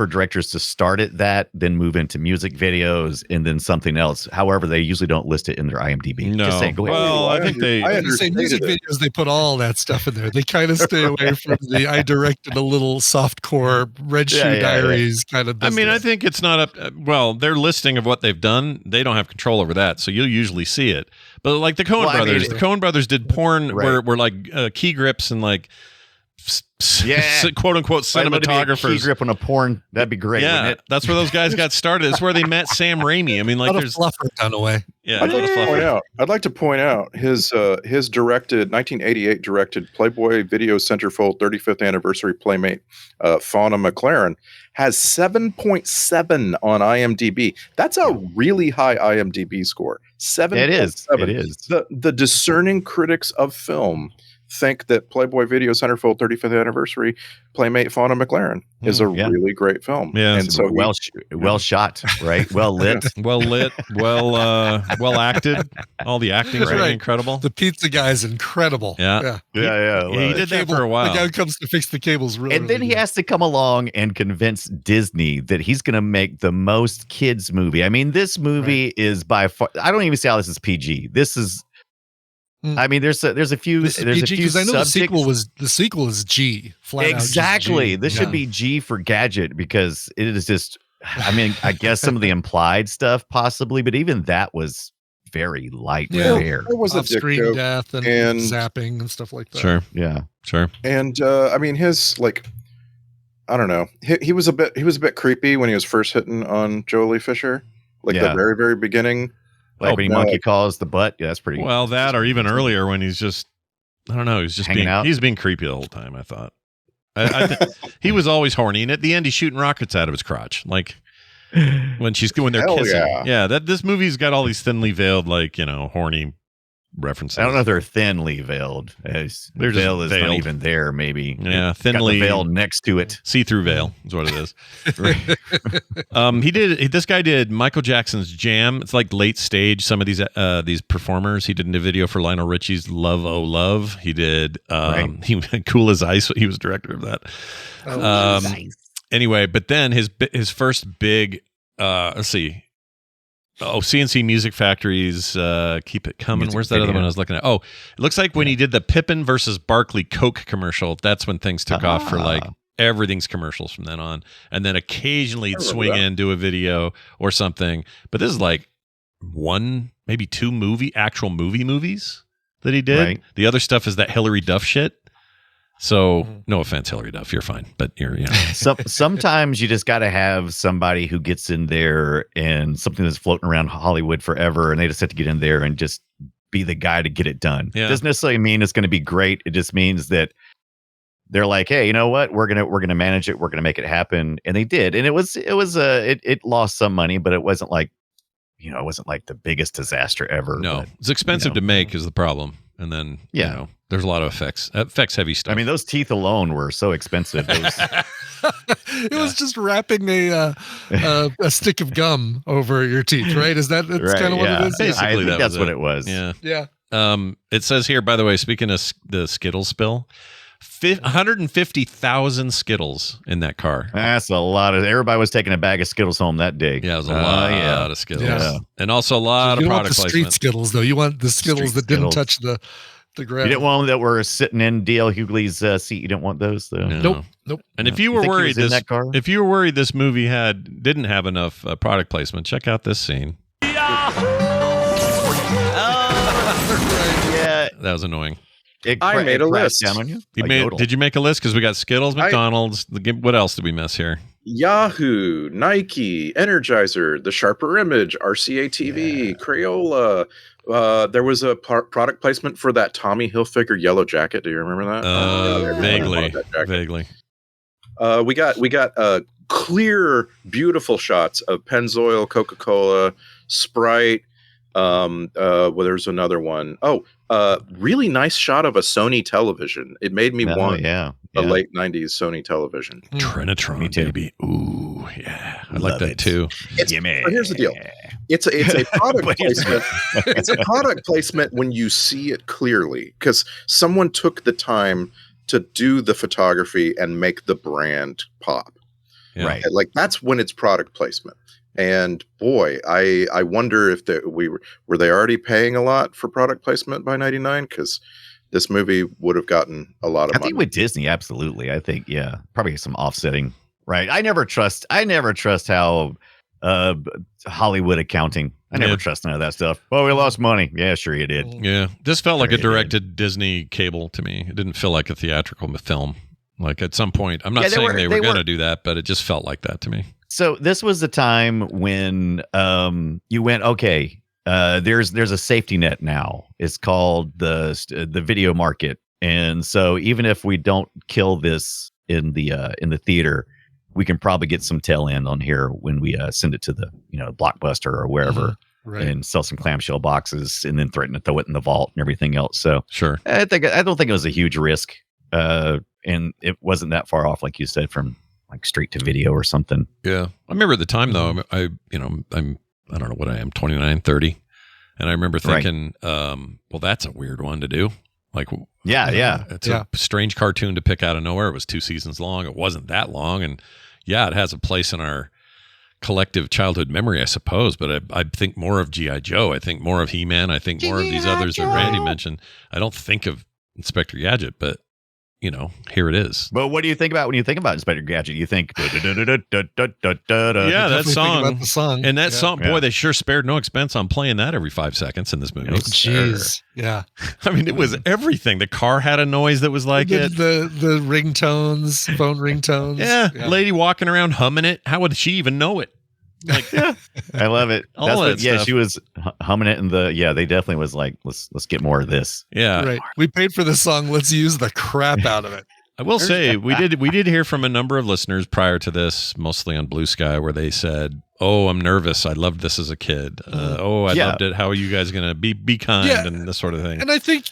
directors to start at that, then move into music videos and then something else. However, they usually don't list it in their IMDb. No. Just saying, go ahead. Well, I think they say music videos, they put all that stuff in there. They kind of stay away from the I directed a little softcore Red Shoe Diaries kind of business. I mean, I think it's not up. Well, their listing of what they've done, they don't have control over that, so you'll usually see it. But like the Coen brothers, the Coen brothers did porn where like key grips and like quote unquote cinematographers. Key grip on a porn, that'd be great. Yeah, wouldn't it? that's where those guys got started. It's where they met Sam Raimi. I mean, like there's fluffer done away. Yeah, I'd like to point out his directed 1988 directed Playboy Video Centerfold 35th Anniversary Playmate Fauna McLaren has 7.7 on IMDb. That's a really high IMDb score. 7. It is. It is. The discerning critics of film think that Playboy Video Centerfold 35th Anniversary Playmate Fauna McLaren is a really great film. Yeah, and so well shot, right? Well lit, well acted. All the acting is really incredible. The pizza guy is incredible. Yeah. He did that for a while. The guy who comes to fix the cables, and then he has to come along and convince Disney that he's going to make the most kids movie. I mean, this movie is by far. I don't even see how this is PG. This is. I mean, there's a few. There's a few because I know subjects. the sequel is G. Exactly. G. This should be G for Gadget because it is just. I mean, I guess some of the implied stuff possibly, but even that was very light. There was a screen death and zapping and stuff like that. Sure. Yeah. Sure. And I mean, his like, I don't know. He was a bit creepy when he was first hitting on Jolie Fisher, like the very, very beginning. Like when he monkey calls the butt. Yeah, that's pretty. Well, that or even earlier when he's just, I don't know, he's just hanging out. He's being creepy the whole time. I thought, he was always horny, and at the end he's shooting rockets out of his crotch, like when they're kissing. Yeah, this movie's got all these thinly veiled, like horny references. I don't know if they're thinly veiled. They're veil is not even there. Maybe. Yeah, thinly got the veil next to it. See-through veil is what it is. This guy did Michael Jackson's Jam. It's like late stage. Some of these performers. He did a video for Lionel Richie's Love Oh Love. He did. He Cool as Ice. He was director of that. Nice. Anyway, but then his first big. Let's see. CNC Music Factory's Keep It Coming. Where's that other one I was looking at? Oh, it looks like when he did the Pippin versus Barkley Coke commercial, that's when things took off for like everything's commercials from then on. And then occasionally he'd swing in, do a video or something. But this is like one, maybe 2 actual movies that he did. Right. The other stuff is that Hillary Duff shit. So no offense, Hilary Duff, you're fine, but you're Sometimes you just got to have somebody who gets in there and something that's floating around Hollywood forever, and they just have to get in there and just be the guy to get it done. Yeah. It doesn't necessarily mean it's going to be great. It just means that they're like, hey, you know what? We're gonna manage it. We're gonna make it happen, and they did. And it lost some money, but it wasn't like, it wasn't like the biggest disaster ever. No, but, it's expensive to make is the problem, and then there's a lot of effects heavy stuff. I mean, those teeth alone were so expensive. It was just wrapping a stick of gum over your teeth, right? Is that Right, kind of what it is? Basically, I think that's what it it was. Yeah. Yeah. It says here, by the way, speaking of the Skittles spill, 150,000 Skittles in that car. That's a lot of. Everybody was taking a bag of Skittles home that day. Yeah, it was a lot of Skittles, Yeah. and also a lot You of don't want product the street placement. Skittles, though. You want the Skittles Street that didn't Skittles. touch the ground. You didn't want them that were sitting in DL Hughley's seat. You didn't want those, though. No. Nope. And if you were think he worried was in that car? if you were worried this movie didn't have enough product placement, check out this scene. Yeah, That was annoying. I made a list. down on you. Did you make a list? Because we got Skittles, McDonald's. What else did we miss here? Yahoo, Nike, Energizer, The Sharper Image, RCA TV, Crayola. There was a product placement for that Tommy Hilfiger yellow jacket. Do you remember that? Vaguely. We got clear, beautiful shots of Pennzoil, Coca-Cola, Sprite. Well, there's another one. Really nice shot of a Sony television. It made me want a late 90s Sony television. Trinitron, baby. Ooh, yeah. I like that too. But here's the deal. It's a product placement. It's a product placement when you see it clearly, because someone took the time to do the photography and make the brand pop. Yeah. Right. Like, that's when it's product placement. And boy, I wonder if were they already paying a lot for product placement by 99? Because this movie would have gotten a lot of money. I think with Disney, absolutely. I think, probably some offsetting. Right. I never trust how Hollywood accounting. I never trust none of that stuff. Oh, we lost money. Yeah, sure you did. Yeah. This felt like a directed Disney cable to me. It didn't feel like a theatrical film. Like at some point, I'm not saying they were going to do that, but it just felt like that to me. So this was the time when you went, okay, there's a safety net now. It's called the video market, and so even if we don't kill this in the theater, we can probably get some tail end on here when we send it to the Blockbuster or wherever, Right. and sell some clamshell boxes, and then threaten to throw it in the vault and everything else. So sure, I don't think it was a huge risk, and it wasn't that far off, like you said, from like straight to video or something. Yeah. I remember at the time though, I don't know what I am, 29, 30. And I remember thinking, well, that's a weird one to do. Like, it's a strange cartoon to pick out of nowhere. It was 2 seasons long. It wasn't that long. And it has a place in our collective childhood memory, I suppose. But I think more of G.I. Joe. I think more of He-Man. I think more of these others that Randy mentioned. I don't think of Inspector Gadget, but here it is. But what do you think about when you think about Inspector Gadget? You think, that song. About the song. And that song, boy, they sure spared no expense on playing that every 5 seconds in this movie. Jeez. Yeah. I mean, it was everything. The car had a noise that was like it. The ringtones, phone ringtones. Yeah. Lady walking around humming it. How would she even know it? Like, I love it. Stuff. She was humming it, and they definitely was like, let's get more of this. Yeah, right. We paid for this song. Let's use the crap out of it. I will say we did hear from a number of listeners prior to this, mostly on Blue Sky, where they said, "Oh, I'm nervous. I loved this as a kid. I loved it. How are you guys going to be kind and this sort of thing?" And I think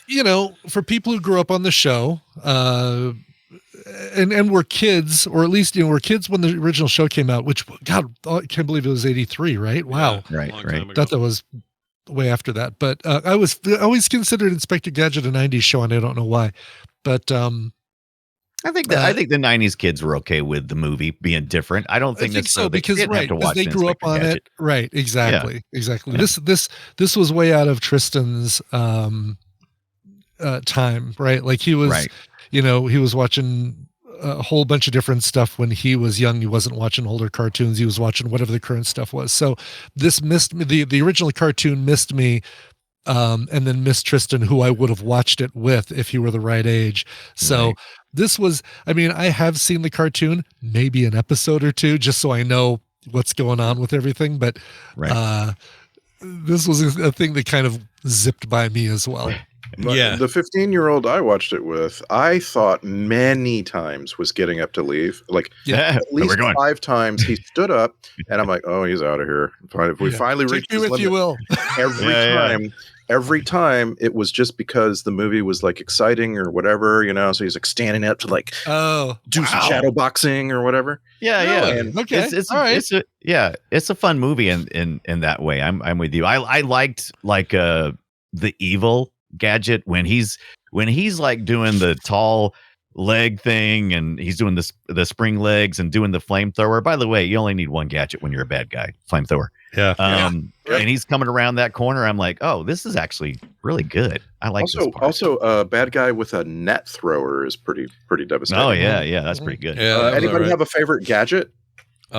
for people who grew up on the show, and were kids, or at least were kids when the original show came out, which I can't believe it was 83, right? Wow. Yeah, right. Thought that was way after that. But I always considered Inspector Gadget a 90s show, and I don't know why. But I think the 90s kids were okay with the movie being different. I don't think that's so, because they grew up on it. Right. Exactly. Yeah. Exactly. Yeah. This was way out of Tristan's time, right? Like he was he was watching a whole bunch of different stuff when he was young. He wasn't watching older cartoons. He was watching whatever the current stuff was. So this missed me. The original cartoon missed me and then Miss Tristan, who I would have watched it with if he were the right age. So this was, I mean, I have seen the cartoon, maybe an episode or two, just so I know what's going on with everything. But this was a thing that kind of zipped by me as well. But the 15-year-old I watched it with, I thought many times was getting up to leave. Like at least 5 times he stood up, and I'm like, "Oh, he's out of here." We finally reached his limit. You will. Every time it was just because the movie was like exciting or whatever, you know. So he's like standing up to like do some shadow boxing or whatever. And it's a fun movie in that way. I'm with you. I liked like the evil Gadget when he's like doing the tall leg thing and he's doing the spring legs and doing the flamethrower. By the way, you only need one Gadget when you're a bad guy. Flamethrower. And he's coming around that corner. I'm like, oh, this is actually really good. I like this part. Also, a bad guy with a net thrower is pretty devastating. Oh yeah, that's pretty good. Anybody have a favorite Gadget?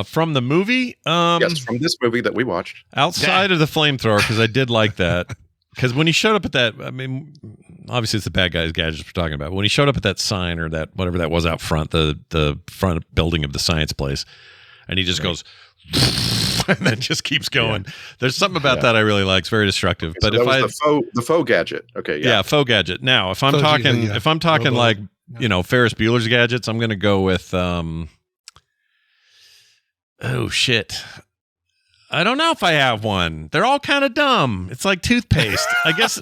From the movie? Yes, from this movie that we watched. Outside of the flamethrower, because I did like that. Because when he showed up at that, I mean, obviously it's the bad guy's Gadgets we're talking about. When he showed up at that sign or that whatever that was out front, the front building of the science place, and he just goes, and then just keeps going. There's something about that I really like. It's very destructive. Okay, but so if the faux Gadget, faux Gadget. Now, if I'm talking like Ferris Bueller's Gadgets, I'm going to go with oh shit. I don't know if I have one. They're all kind of dumb. It's like toothpaste. I guess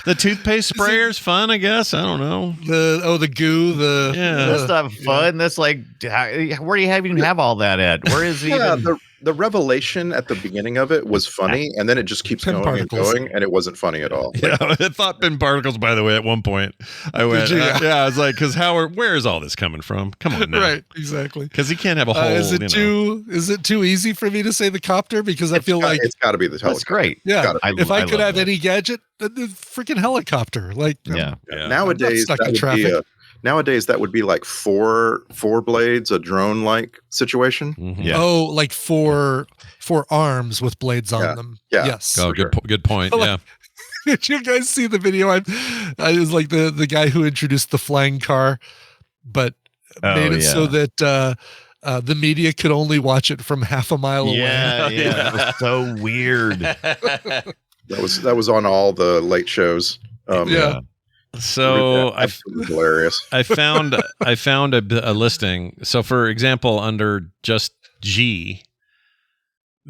the toothpaste sprayer is fun, I guess. I don't know. The goo. That's not fun. That's like, where do you even have all that at? Where is even... The revelation at the beginning of it was funny, and then it just keeps going and going, and it wasn't funny at all. Yeah, I thought pin particles, by the way, at one point. I went, I was like, because where is all this coming from? Come on now. Right, exactly. Because he can't have a whole, is it too easy for me to say the copter? Because I feel like it's got to be the helicopter. That's great. Yeah, if I could have any gadget, the freaking helicopter. Like, nowadays, Nowadays, that would be like four blades, a drone-like situation. Mm-hmm. Yeah. Oh, like four arms with blades on them. Yeah. Yes. Oh, good point. Yeah. Did you guys see the video? I was like the guy who introduced the flying car, but made it so that the media could only watch it from half a mile away. Yeah. That was so weird. That was on all the late shows. So hilarious. I found a listing. So for example, under just G,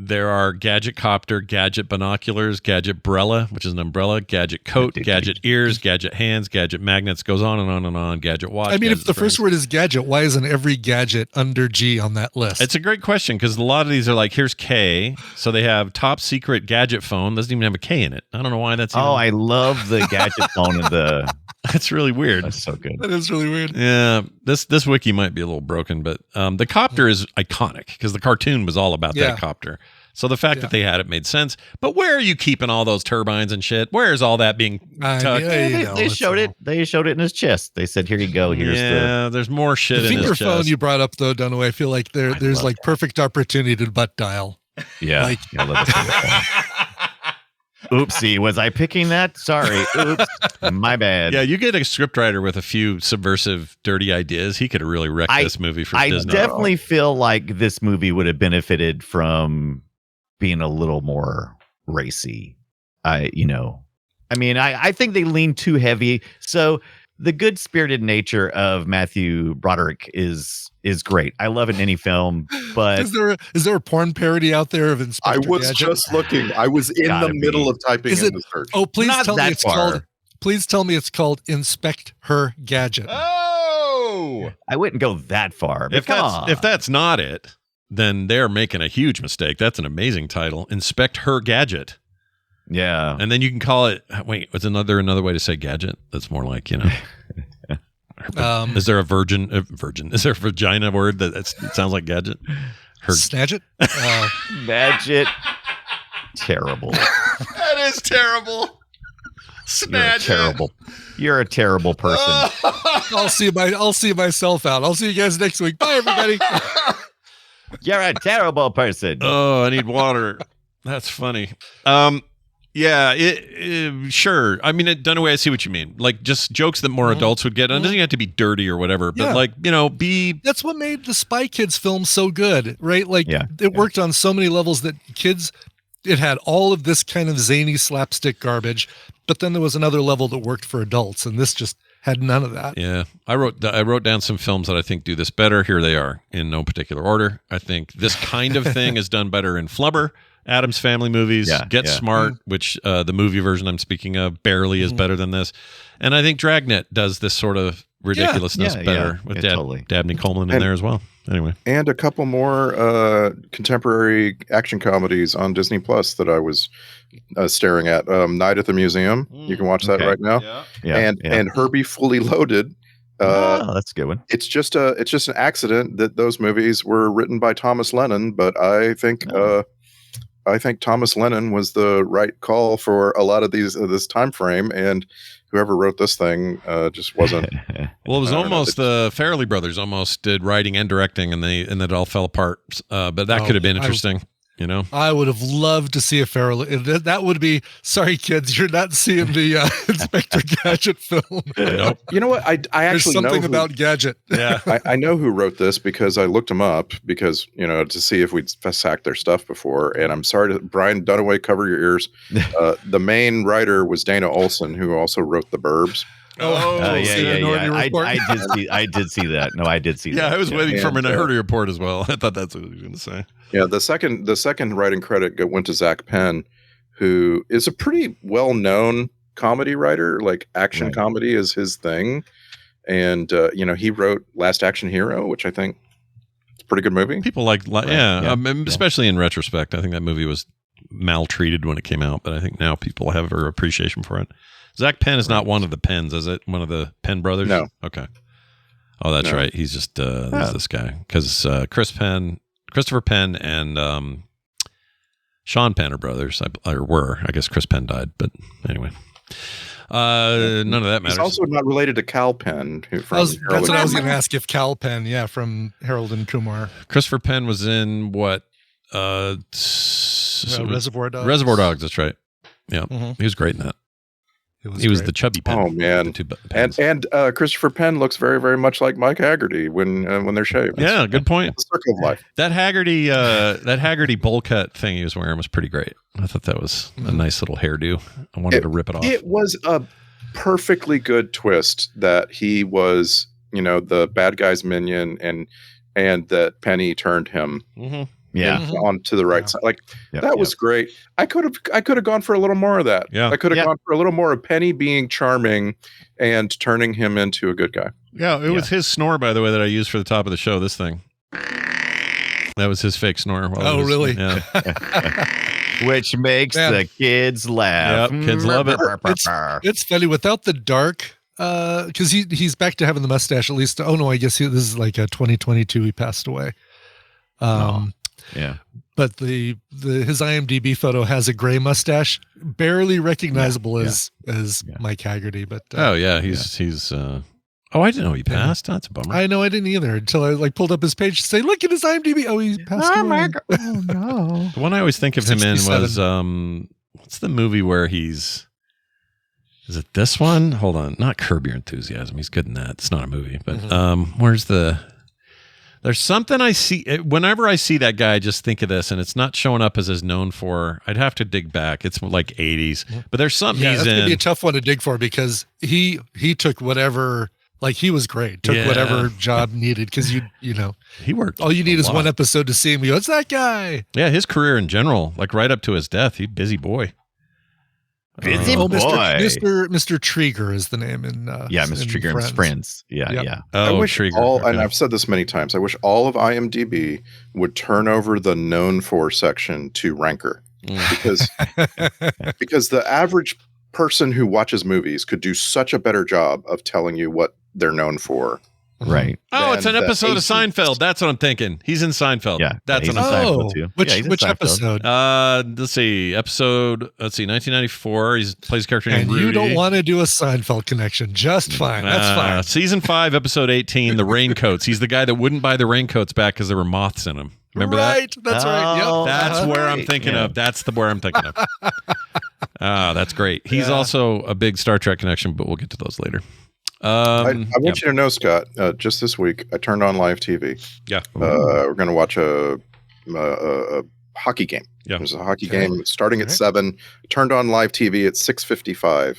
there are Gadget Copter, Gadget Binoculars, Gadget Brella, which is an umbrella, Gadget Coat, Gadget Ears, Gadget Hands, Gadget Magnets, goes on and on and on, Gadget Watch. I mean, Gadget if the first word is Gadget, why isn't every gadget under G on that list? It's a great question because a lot of these are like, here's K. So they have Top Secret Gadget Phone. Doesn't even have a K in it. I don't know why that's I love the Gadget Phone of the... That's really weird. That's so good. That is really weird. Yeah, this wiki might be a little broken, but the copter is iconic because the cartoon was all about that copter. So the fact that they had it made sense. But where are you keeping all those turbines and shit? Where is all that being tucked? They showed it. They showed it in his chest. They said, "Here you go. Here's there's more shit in his chest." The finger phone you brought up though, Dunaway, I feel like there's like perfect opportunity to butt dial. Yeah. Like, I love the finger phone. Oopsie, was I picking that? Sorry. Oops. My bad. Yeah, you get a scriptwriter with a few subversive, dirty ideas. He could have really wrecked this movie for Disney. I definitely feel like this movie would have benefited from being a little more racy. I think they lean too heavy. So the good-spirited nature of Matthew Broderick is great. I love it in any film, but is there a porn parody out there of Inspector Gadget? I was Gadget? just looking. I was in the middle of typing in the search. Oh, please tell me it's called Inspect Her Gadget. Oh, I wouldn't go that far. But if that's not it, then they're making a huge mistake. That's an amazing title. Inspect Her Gadget. Yeah. And then you can call it, wait, what's another way to say gadget? That's more like, is there a virgin? Is there a vagina word that sounds like gadget? Snadget? Gadget. Terrible. That is terrible. Snadget. You're a terrible person. I'll see myself out. I'll see you guys next week. Bye, everybody. You're a terrible person. Oh, I need water. That's funny. Yeah, sure. I mean, Dunaway, I see what you mean. Like, just jokes that more adults would get. And it doesn't have to be dirty or whatever, but like, That's what made the Spy Kids film so good, right? Like, it worked on so many levels that kids, it had all of this kind of zany slapstick garbage, but then there was another level that worked for adults, and this just had none of that. Yeah, I wrote down some films that I think do this better. Here they are, in no particular order. I think this kind of thing is done better in Flubber. Addams Family movies, Get Smart, which the movie version I'm speaking of barely is better than this. And I think Dragnet does this sort of ridiculousness better with Dabney Coleman in there as well. Anyway. And a couple more contemporary action comedies on Disney Plus that I was staring at. Night at the Museum. You can watch that right now. And Herbie Fully Loaded. That's a good one. It's just an accident that those movies were written by Thomas Lennon, but I think Thomas Lennon was the right call for a lot of this time frame, and whoever wrote this thing just wasn't. Well, it was almost the Farrelly brothers almost did writing and directing, and it all fell apart. But that could have been interesting. I would have loved to see a Farrelly. That would be, sorry kids, you're not seeing the Inspector Gadget film. Nope. You know what? I actually There's something know about Gadget. Yeah, I know who wrote this because I looked him up because to see if we'd sacked their stuff before. And I'm sorry to Brian Dunaway, cover your ears. The main writer was Dana Olson, who also wrote The Burbs. I did see that. No, I did see that. Yeah, I was waiting for Minority Report as well. I thought that's what he was going to say. Yeah, the second writing credit went to Zach Penn, who is a pretty well-known comedy writer. Like action comedy is his thing, and he wrote Last Action Hero, which I think is a pretty good movie. People like, especially in retrospect. I think that movie was maltreated when it came out, but I think now people have an appreciation for it. Zach Penn is not one of the Penns, is it? One of the Penn brothers? No. Okay. Oh, that's right. He's just this guy. Because Christopher Penn and Sean Penn are brothers. I guess Chris Penn died, but anyway. None of that matters. He's also not related to Cal Penn. That's what I was going to ask, if Cal Penn, from Harold and Kumar. Christopher Penn was in what? Reservoir Dogs. Reservoir Dogs, that's right. Yeah, He was great in that. He was the chubby Penn. Oh man! And Christopher Penn looks very, very much like Mike Haggerty when they're shaved. Yeah, good point. The circle of life. That Haggerty bowl cut thing he was wearing was pretty great. I thought that was a nice little hairdo. I wanted to rip it off. It was a perfectly good twist that he was, the bad guy's minion, and that Penny turned him. On to the right side. That was great. I could have gone for a little more of that. Yeah. I could have gone for a little more of Penny being charming and turning him into a good guy. Yeah, it was his snore, by the way, that I used for the top of the show, this thing. That was his fake snore. Really? Yeah. Which makes the kids laugh. Yep, kids love it. It's funny, without the dark, because he's back to having the mustache at least. Oh no, I guess this is like a 2022 he passed away. But his IMDb photo has a gray mustache, barely recognizable as Mike Haggerty. But he's. Oh, I didn't know he passed. That's a bummer. I know, I didn't either until I pulled up his page to say, "Look at his IMDb." Oh, he passed away. Oh no! The one I always think of him in was what's the movie where he's? Is it this one? Hold on, not Curb Your Enthusiasm. He's good in that. It's not a movie, but where's the? There's something I see whenever I see that guy. I just think of this, and it's not showing up as is known for. I'd have to dig back. It's like 80s, but there's something he's that's in. Gonna be a tough one to dig for because he took whatever. Like he was great. Took whatever job needed because he worked. All you need is one episode to see him. You go, it's that guy. Yeah, his career in general, like right up to his death, he's busy boy. Busy boy. Mr. Trigger is the name in Mr. Trigger and Friends. Yeah. I wish Trigger. And I've said this many times. I wish all of IMDb would turn over the known for section to Ranker because the average person who watches movies could do such a better job of telling you what they're known for. Right. Oh, it's an episode of Seinfeld. That's what I'm thinking. He's in Seinfeld. Yeah. That's what I'm Seinfeld too. Which episode? Let's see. 1994. He plays a character named Rudy. Rudy. You don't want to do a Seinfeld connection. Just fine. That's fine. Season 5, episode 18, the raincoats. He's the guy that wouldn't buy the raincoats back because there were moths in them. Remember that? That's right. Yep. That's where I'm thinking of. That's where I'm thinking of. That's great. He's also a big Star Trek connection, but we'll get to those later. I want you to know, Scott, just this week, I turned on live TV. Yeah. We're going to watch a hockey game. Yeah. There's a hockey game starting at 7, turned on live TV at 6:55.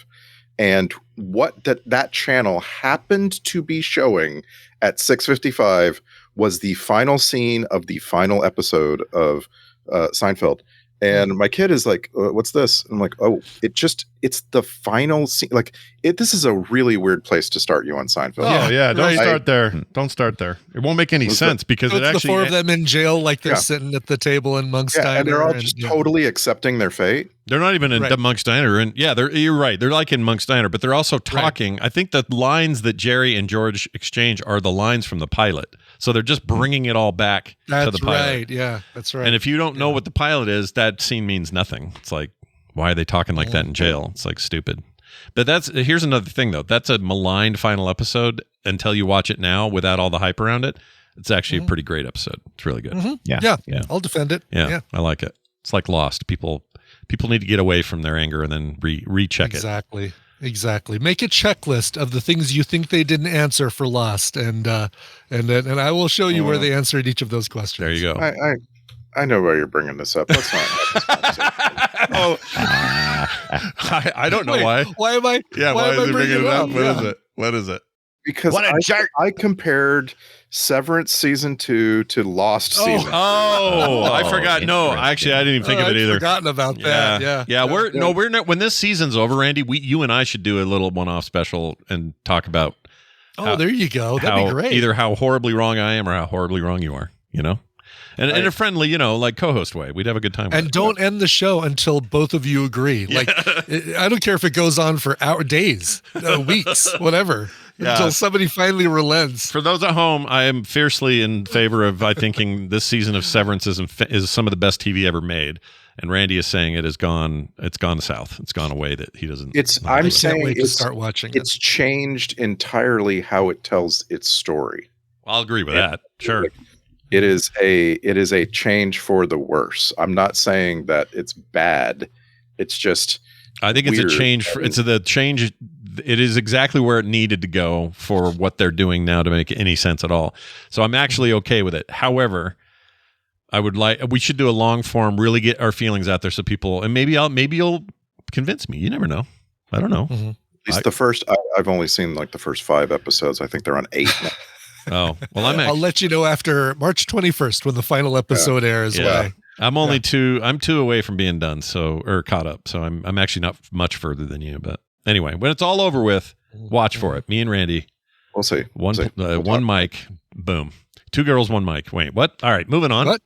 And what that channel happened to be showing at 6:55 was the final scene of the final episode of Seinfeld. And my kid is like, what's this? And I'm like, oh, it's the final scene. Like, this is a really weird place to start you on Seinfeld. Oh, yeah. Don't start there. Don't start there. It won't make any sense because it actually. The four of them in jail, like they're sitting at the table in Monk's Diner. And they're all just totally accepting their fate. They're not even in the Monk's Diner. And you're right. They're like in Monk's Diner, but they're also talking. Right. I think the lines that Jerry and George exchange are the lines from the pilot. So they're just bringing it all back to the pilot. That's right. Yeah, that's right. And if you don't know what the pilot is, that scene means nothing. It's like, why are they talking like that in jail? It's like stupid. But here's another thing, though. That's a maligned final episode until you watch it now without all the hype around it. It's actually a pretty great episode. It's really good. Yeah. I'll defend it. Yeah, I like it. It's like Lost. People need to get away from their anger and then recheck it. Exactly. Make a checklist of the things you think they didn't answer for Lost, and I will show you where they answered each of those questions. There you go. I know why you're bringing this up. Let's not have this conversation. I don't know why. Why am I? Yeah, why is he bringing it up? What is it? Because I compared Severance season 2 to Lost season. I forgot. No, actually, I didn't even think of it either. I'd forgotten about that. Yeah. We're not. When this season's over, Randy, you and I should do a little one-off special and talk about. There you go. That'd be great. Either how horribly wrong I am or how horribly wrong you are. You know. And in a friendly, like co-host way, we'd have a good time. And don't end the show until both of you agree. Like, I don't care if it goes on for days, weeks, whatever, until somebody finally relents. For those at home, I am fiercely in favor of thinking this season of Severance is some of the best TV ever made. And Randy is saying it's gone south. It's gone away that he doesn't. I'm saying start watching. It's changed entirely how it tells its story. I'll agree with that. Sure. It is a change for the worse. I'm not saying that it's bad. It's just I think it's weird. A change. It's the change. It is exactly where it needed to go for what they're doing now to make any sense at all. So I'm actually okay with it. However, we should do a long form, really get our feelings out there so people, and maybe you'll convince me. You never know. I don't know. At least the first, I've only seen like the first 5 episodes. I think they're on 8 now. Oh, well, I'll let you know after March 21st when the final episode airs. Yeah. I'm only 2 away from being done, or caught up. So I'm actually not much further than you, but anyway, when it's all over with, watch for it. Me and Randy. We'll see. One mic, boom. 2 girls, 1 mic. Wait, what? All right, moving on. What?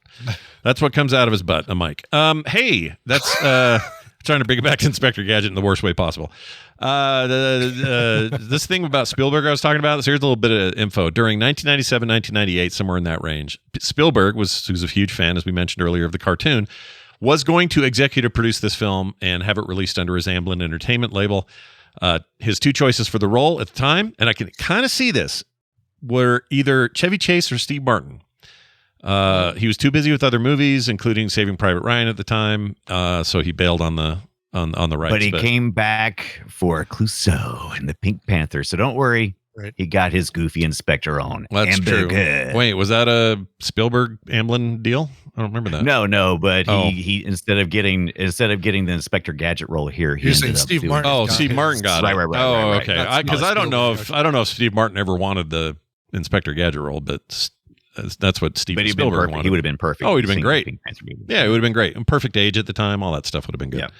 That's what comes out of his butt, a mic. Hey, that's trying to bring it back to Inspector Gadget in the worst way possible. This thing about Spielberg I was talking about, so here's a little bit of info. During 1997, 1998, somewhere in that range, Spielberg who's a huge fan, as we mentioned earlier, of the cartoon, was going to executive produce this film and have it released under his Amblin Entertainment label. His 2 choices for the role at the time, and I can kind of see this, were either Chevy Chase or Steve Martin. He was too busy with other movies, including Saving Private Ryan at the time, so he bailed on the rights. But he came back for Clouseau and the Pink Panther, so don't worry. Right. He got his goofy inspector on. That's true. Wait, was that a Spielberg Amblin deal? I don't remember that. No, but he instead of getting the Inspector Gadget role here, he ended up Steve Martin. Oh, Steve Martin got it. Right. Oh, okay. Because I don't know if Steve Martin ever wanted the Inspector Gadget role, but that's what Steven Spielberg wanted. He would have been perfect. Oh, he'd have been great. Yeah, it would have been great. And perfect age at the time. All that stuff would have been good.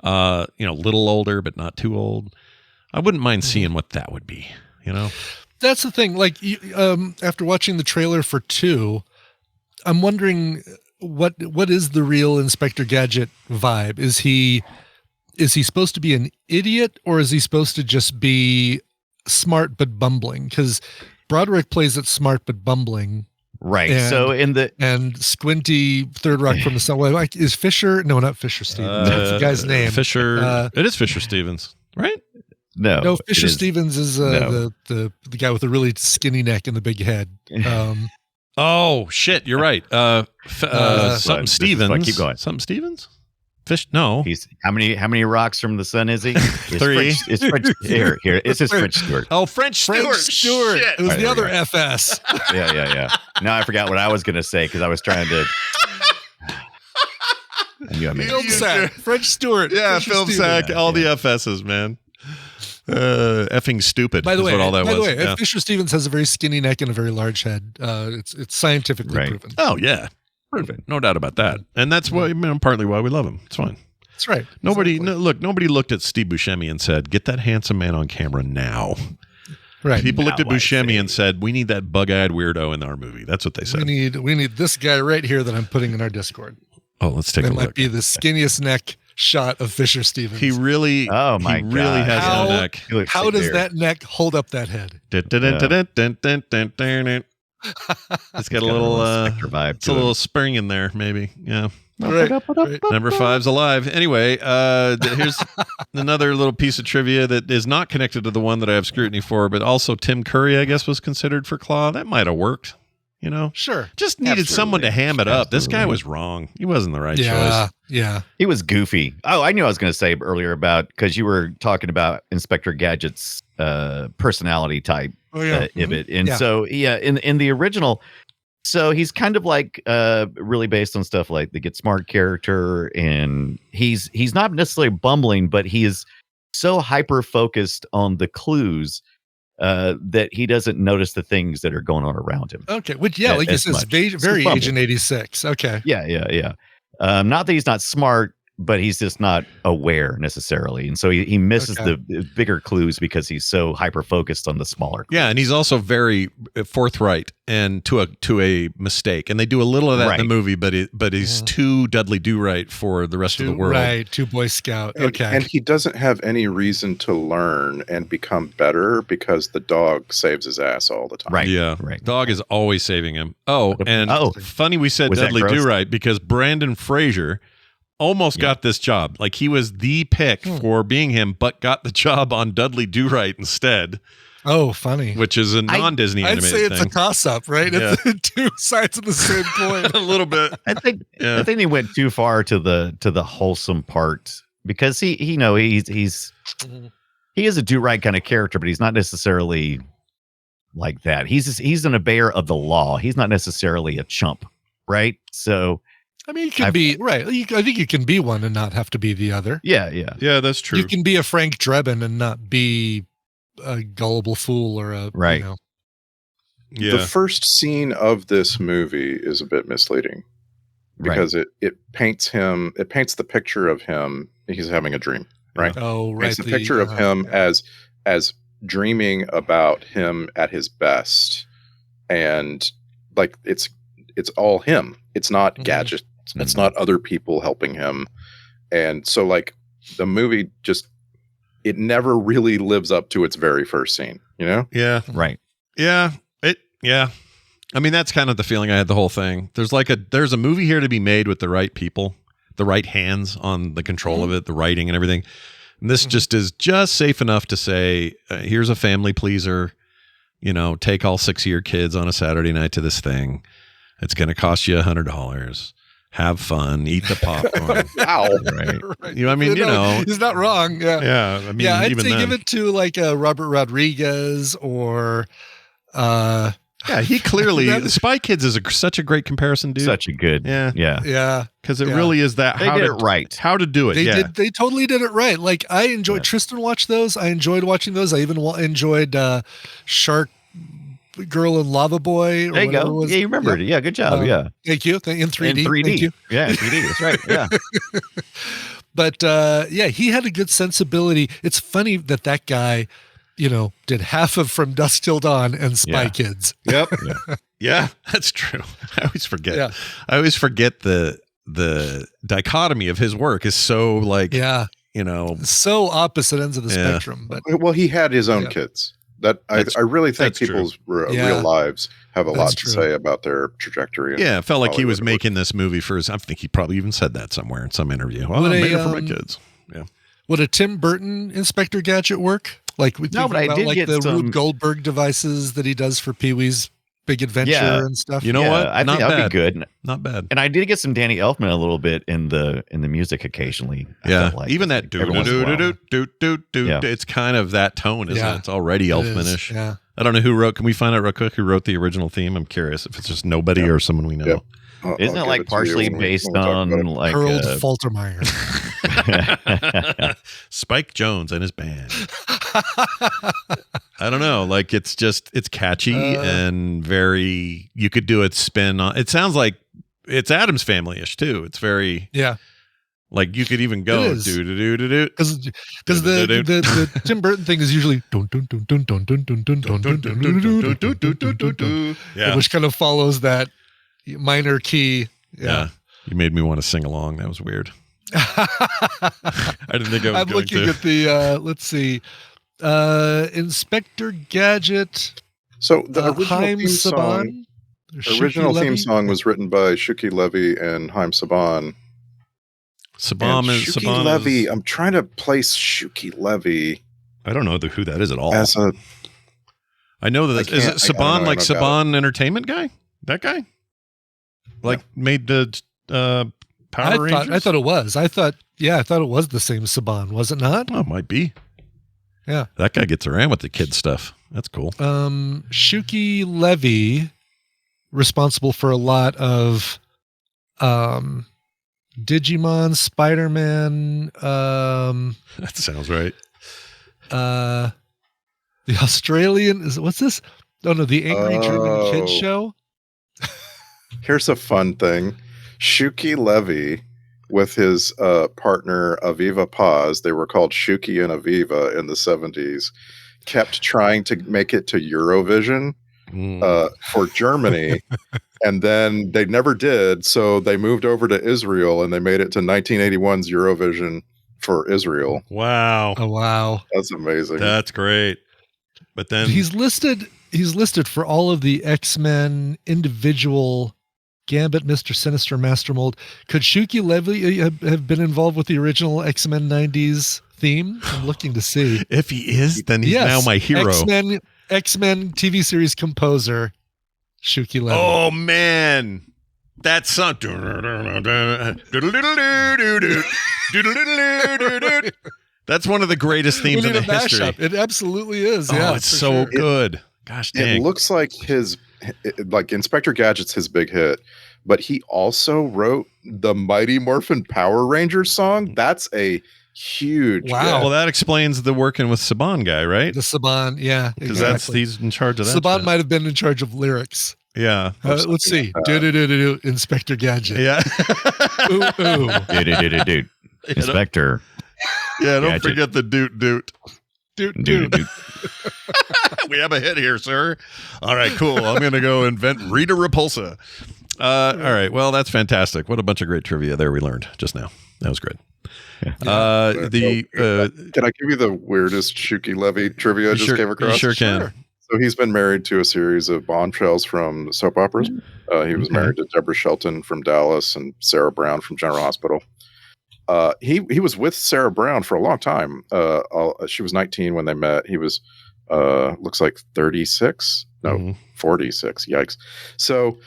Yeah. Little older, but not too old. I wouldn't mind seeing what that would be. That's the thing. Like, after watching the trailer for 2, I'm wondering what is the real Inspector Gadget vibe? Is he supposed to be an idiot, or is he supposed to just be smart but bumbling? Because Broderick plays it smart but bumbling. Right. And, and Squinty, Third Rock from the Sun. Like, is Fisher? No, not Fisher Stevens. That's the guy's name. Fisher. It is Fisher Stevens, right? No, Fisher Stevens is the guy with the really skinny neck and the big head. Oh shit, you're right. Something Stevens. Keep going. Something Stevens. Fish? No. He's how many rocks from the sun is he? It's 3. It's French. Here. It's his French Stewart. Oh, French Stewart. Stewart. Shit. It was Right, the there other we go. FS. Yeah. Now I forgot what I was going to say because I was trying to. I knew I made Film it. sack. French Stewart. Yeah, Fisher film Stevens. sack. All the FSs, man. Effing stupid. By the is way, what all that was. Yeah. Fisher Stevens has a very skinny neck and a very large head. It's scientifically Right. proven. Oh yeah, proven. No doubt about that. And that's why, partly why we love him. It's fine. That's right. Nobody Exactly. nobody looked at Steve Buscemi and said, "Get that handsome man on camera now." Right. People looked at Now I Buscemi see. and said, "We need that bug-eyed weirdo in our movie." That's what they said. We need this guy right here that I'm putting in our Discord. Oh, let's take That a might look. be the skinniest neck shot of Fisher Stevens. He really, Oh, my he really God. has How- no neck. He looks How does severe. that neck hold up that head? It's got a little, Spectre vibe it's to a it. little spring in there, maybe. Yeah. Right. Number 5's alive. Anyway, here's another little piece of trivia that is not connected to the one that I have scrutiny for, but also Tim Curry, I guess, was considered for Claw. That might have worked. Sure. Just needed someone to ham it up. This guy Absolutely. was wrong. He wasn't the right Yeah. choice. Yeah. He was goofy. Oh, I knew I was going to say earlier about because you were talking about Inspector Gadget's personality type Oh yeah. Ibit, and Yeah. so in the original, so he's kind of like really based on stuff like the Get Smart character, and he's not necessarily bumbling, but he is so hyper focused on the clues that he doesn't notice the things that are going on around him. Okay. Which like you as said, much. very Bumble. Agent 86. Okay. Yeah. Not that he's not smart, but he's just not aware necessarily, and so he misses Okay. the bigger clues because he's so hyper focused on the smaller clues. Yeah, and he's also very forthright and to a mistake. And they do a little of that in Right. the movie, but he's too Dudley Do-Right for the rest of the world. Right. Two Boy Scout. And, Okay. and he doesn't have any reason to learn and become better because the dog saves his ass all the time. Right. Yeah, Right. Dog is always saving him. Oh, and funny we said Was that Dudley gross? Do-Right because Brandon Fraser almost got this job. Like he was the pick for being him, but got the job on Dudley Do-Right instead, Oh, funny. which is a non-Disney I'd animated say it's thing. a toss-up, right? Yeah. It's two sides of the same coin. A little bit. I think Yeah. I think he went too far to the wholesome part because he is a do-right kind of character, but he's not necessarily like that. He's an obeyer of the law. He's not necessarily a chump, right? So I mean, you can be right. I think you can be one and not have to be the other. yeah. Yeah, that's true. You can be a Frank Drebin and not be a gullible fool or a Right. yeah. The first scene of this movie is a bit misleading because it paints the picture of him. He's having a dream, right? Oh, right. Paints the picture of him as dreaming about him at his best, and like it's all him. It's not Gadget. It's not other people helping him, and so like the movie it never really lives up to its very first scene. You know? Yeah. Right. Yeah. Yeah. I mean, that's kind of the feeling I had the whole thing. There's a movie here to be made with the right people, the right hands on the control of it, the writing and everything. And this just is just safe enough to say, here's a family pleaser, take all 6 of your kids on a Saturday night to this thing. It's going to cost you $100. Have fun, eat the popcorn. Wow. Right. Right. I mean, he's not wrong. Yeah. Yeah. I mean, I'd even say then. give it to like a Robert Rodriguez or Yeah, he clearly Spy Kids is such a great comparison, dude. Such a good. Yeah. yeah. Because it Yeah. really is that They did it right. How to do it. They totally did it right. Like I enjoyed Tristan watched those. I enjoyed watching those. I even enjoyed Shark Girl and Lava Boy. Or There you whatever it go. was. Yeah, you remembered it. Yeah, good job. Yeah. Thank you. In 3D. In 3D. Thank you. Yeah, in 3D. That's right. Yeah. But he had a good sensibility. It's funny that guy, did half of From Dusk Till Dawn and Spy Yeah. Kids. Yep. Yeah, that's true. I always forget. Yeah. I always forget the dichotomy of his work is so like, Yeah. So opposite ends of the Yeah. spectrum. But Well, he had his own Yeah. kids. That That's- I really think that's true. people's Yeah. real lives have a That's lot to true. say about their trajectory. yeah, it felt like he was Hollywood. making this movie for his, I think he probably even said that somewhere in some interview. Well, Would I a, made it for my kids. would a Tim Burton Inspector Gadget work? Like we No, think but I about did like get the some- Rube Goldberg devices that he does for Pee-wee's big adventure and stuff. You know what? I think that'd be good. Not bad. And I did get some Danny Elfman a little bit in the music occasionally. I Yeah, felt like. even that do. It's kind of that tone, isn't it? It's already Elfman-ish. Yeah. I don't know who wrote. Can we find out real quick who wrote the original theme? I'm curious if it's just nobody or someone we know. Yep. Isn't it I'll like give to you partially when based we talk on about it. like Harold Faltermeyer. Spike Jones and his band. I don't know. Like it's catchy and very. You could do it spin on. It sounds like it's Addams Family-ish too. It's very like you could even go do because the Tim Burton thing is usually which kind of follows that minor key. Yeah. You made me want to sing along. That was weird. I didn't think I was I'm looking at the let's see, Inspector Gadget. So the original theme song was written by Shuki Levy and Haim Saban. Shuki Levy. I'm trying to place Shuki Levy. I don't know who that is at all. I know that is it Saban, like Saban Entertainment guy? That guy? Like made the Power Rangers? I thought it was. I thought it was the same Saban, was it not? Oh, it might be. Yeah. That guy gets around with the kid stuff. That's cool. Shuki Levy, responsible for a lot of Digimon, Spider-Man. That sounds right. The Australian what's this? Oh no, the Angry German Kids Show. Here's a fun thing. Shuki Levy with his partner Aviva Paz, they were called Shuki and Aviva in the 70s, kept trying to make it to Eurovision for Germany. And then they never did. So they moved over to Israel and they made it to 1981's Eurovision for Israel. Wow. Oh, wow. That's amazing. That's great. But then he's listed for all of the X-Men individual Gambit, Mr. Sinister, Master Mold. Could Shuki Levy have been involved with the original X-Men 90s theme? I'm looking to see. If he is, then he's now my hero. X-Men TV series composer, Shuki Levy. Oh, man. That song. That's one of the greatest themes in the history. It absolutely is. Oh, Yeah, it's so good. Gosh dang. It looks like like Inspector Gadget's his big hit, but he also wrote the Mighty Morphin Power Rangers song. That's a huge wow. hit. Well, that explains the working with Saban guy, right? The Saban, yeah, because he's in charge of that. Saban shit. might have been in charge of lyrics. Yeah. Let's see. Do Inspector Gadget. Yeah. Dude. Inspector. Yeah, don't Gadget. forget the doot. We have a hit here, sir. All right, cool. I'm going to go invent Rita Repulsa. All right. Well, that's fantastic. What a bunch of great trivia there we learned just now. That was great. Can I give you the weirdest Shuki Levy trivia I just came across? You sure can. So he's been married to a series of bombshells from soap operas. He was married to Deborah Shelton from Dallas and Sarah Brown from General Hospital. He was with Sarah Brown for a long time. She was 19 when they met. He was looks like 36. No, 46. Yikes. So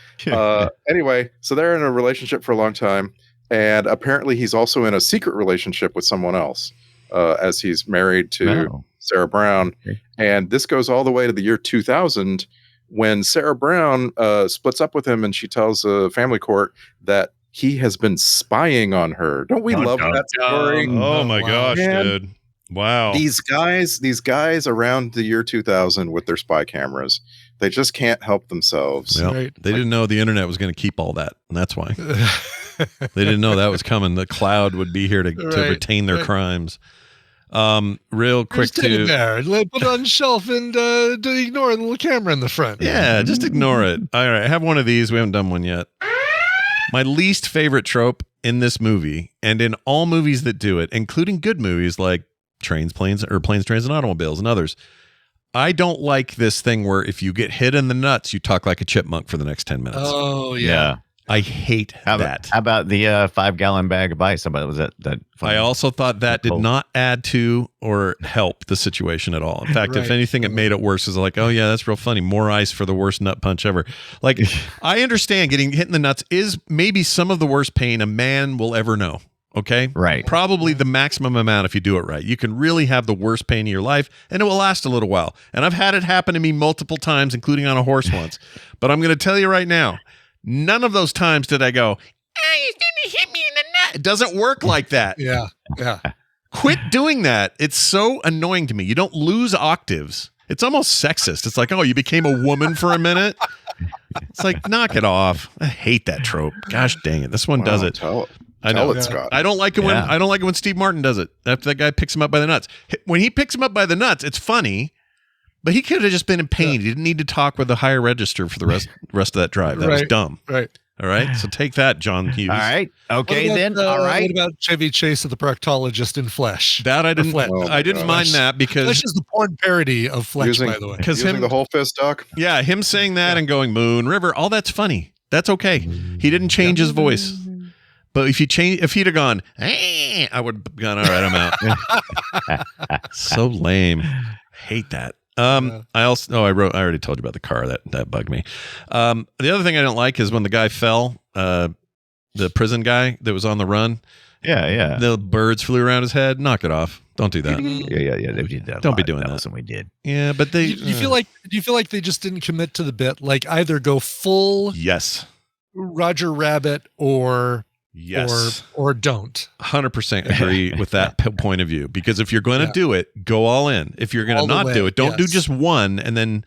anyway, so they're in a relationship for a long time. And apparently he's also in a secret relationship with someone else as he's married to Sarah Brown. And this goes all the way to the year 2000 when Sarah Brown splits up with him and she tells Family Court that he has been spying on her. Don't we love that story? Oh my gosh, dude. Wow. These guys around the year 2000 with their spy cameras, they just can't help themselves. Well, they didn't know the internet was going to keep all that. And that's why. They didn't know that was coming. The cloud would be here to retain their crimes. Real quick to there, put it on the shelf and ignore the little camera in the front. Yeah, just ignore it. All right, I have one of these. We haven't done one yet. My least favorite trope in this movie, and in all movies that do it, including good movies like Planes, Trains, and Automobiles, and others. I don't like this thing where if you get hit in the nuts, you talk like a chipmunk for the next 10 minutes. Oh, yeah. I hate that. How about the 5-gallon bag of ice? Somebody was that funny? I also thought that did Oh. not add to or help the situation at all. In fact, if Right. anything, it made it worse. It's like, oh yeah, that's real funny. More ice for the worst nut punch ever. Like, I understand getting hit in the nuts is maybe some of the worst pain a man will ever know. Okay? Right. Probably the maximum amount if you do it right. You can really have the worst pain of your life, and it will last a little while. And I've had it happen to me multiple times, including on a horse once. But I'm going to tell you right now, none of those times did I go, he's going to hit me in the nut. It doesn't work like that. Yeah. Yeah. Quit doing that. It's so annoying to me. You don't lose octaves. It's almost sexist. It's like, oh, you became a woman for a minute. It's like, knock it off. I hate that trope. Gosh dang it. This one does it. I know. Tell it, Scott. I don't like it when Steve Martin does it. After that guy picks him up by the nuts. When he picks him up by the nuts, it's funny, but he could have just been in pain. Yeah. He didn't need to talk with a higher register for the rest of that drive. That was dumb. Right. All right. So take that, John Hughes. All right. Okay, then. All right. What about Chevy Chase of the proctologist in Flesh? That I didn't. Flesh. I didn't mind that because Flesh is the porn parody of Fletch, by the way. because Using the whole fist, Doc. Yeah, him saying that and going Moon River, all that's funny. That's okay. He didn't change his voice. But if he'd have gone, I would have gone, all right, I'm out. So lame. Hate that. I already told you about the car. That bugged me. The other thing I don't like is when the guy fell, the prison guy that was on the run. Yeah. The birds flew around his head. Knock it off. Don't do that. Yeah. They did that. Don't be doing that. And we did. Yeah, but they. Do you feel like they just didn't commit to the bit? Like either go full Yes. Roger Rabbit or Yes. or don't. 100% agree with that point of view, because if you're going to do it, go all in. If you're going to not do it, don't do just one and then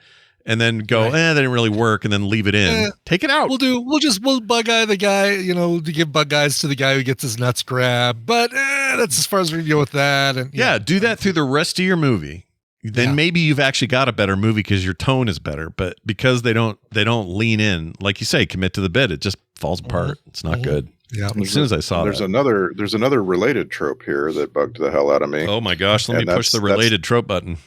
go, that didn't really work, and then leave it in. Take it out. We'll bug eye the guy, to give bug eyes to the guy who gets his nuts grabbed. But that's as far as we can go with that. And do that through the rest of your movie. Then maybe you've actually got a better movie because your tone is better. But because they don't lean in, like you say, commit to the bit, it just falls apart. It's not good. Yeah. As soon as I saw there's another related trope here that bugged the hell out of me. Oh my gosh, let me push the related trope button.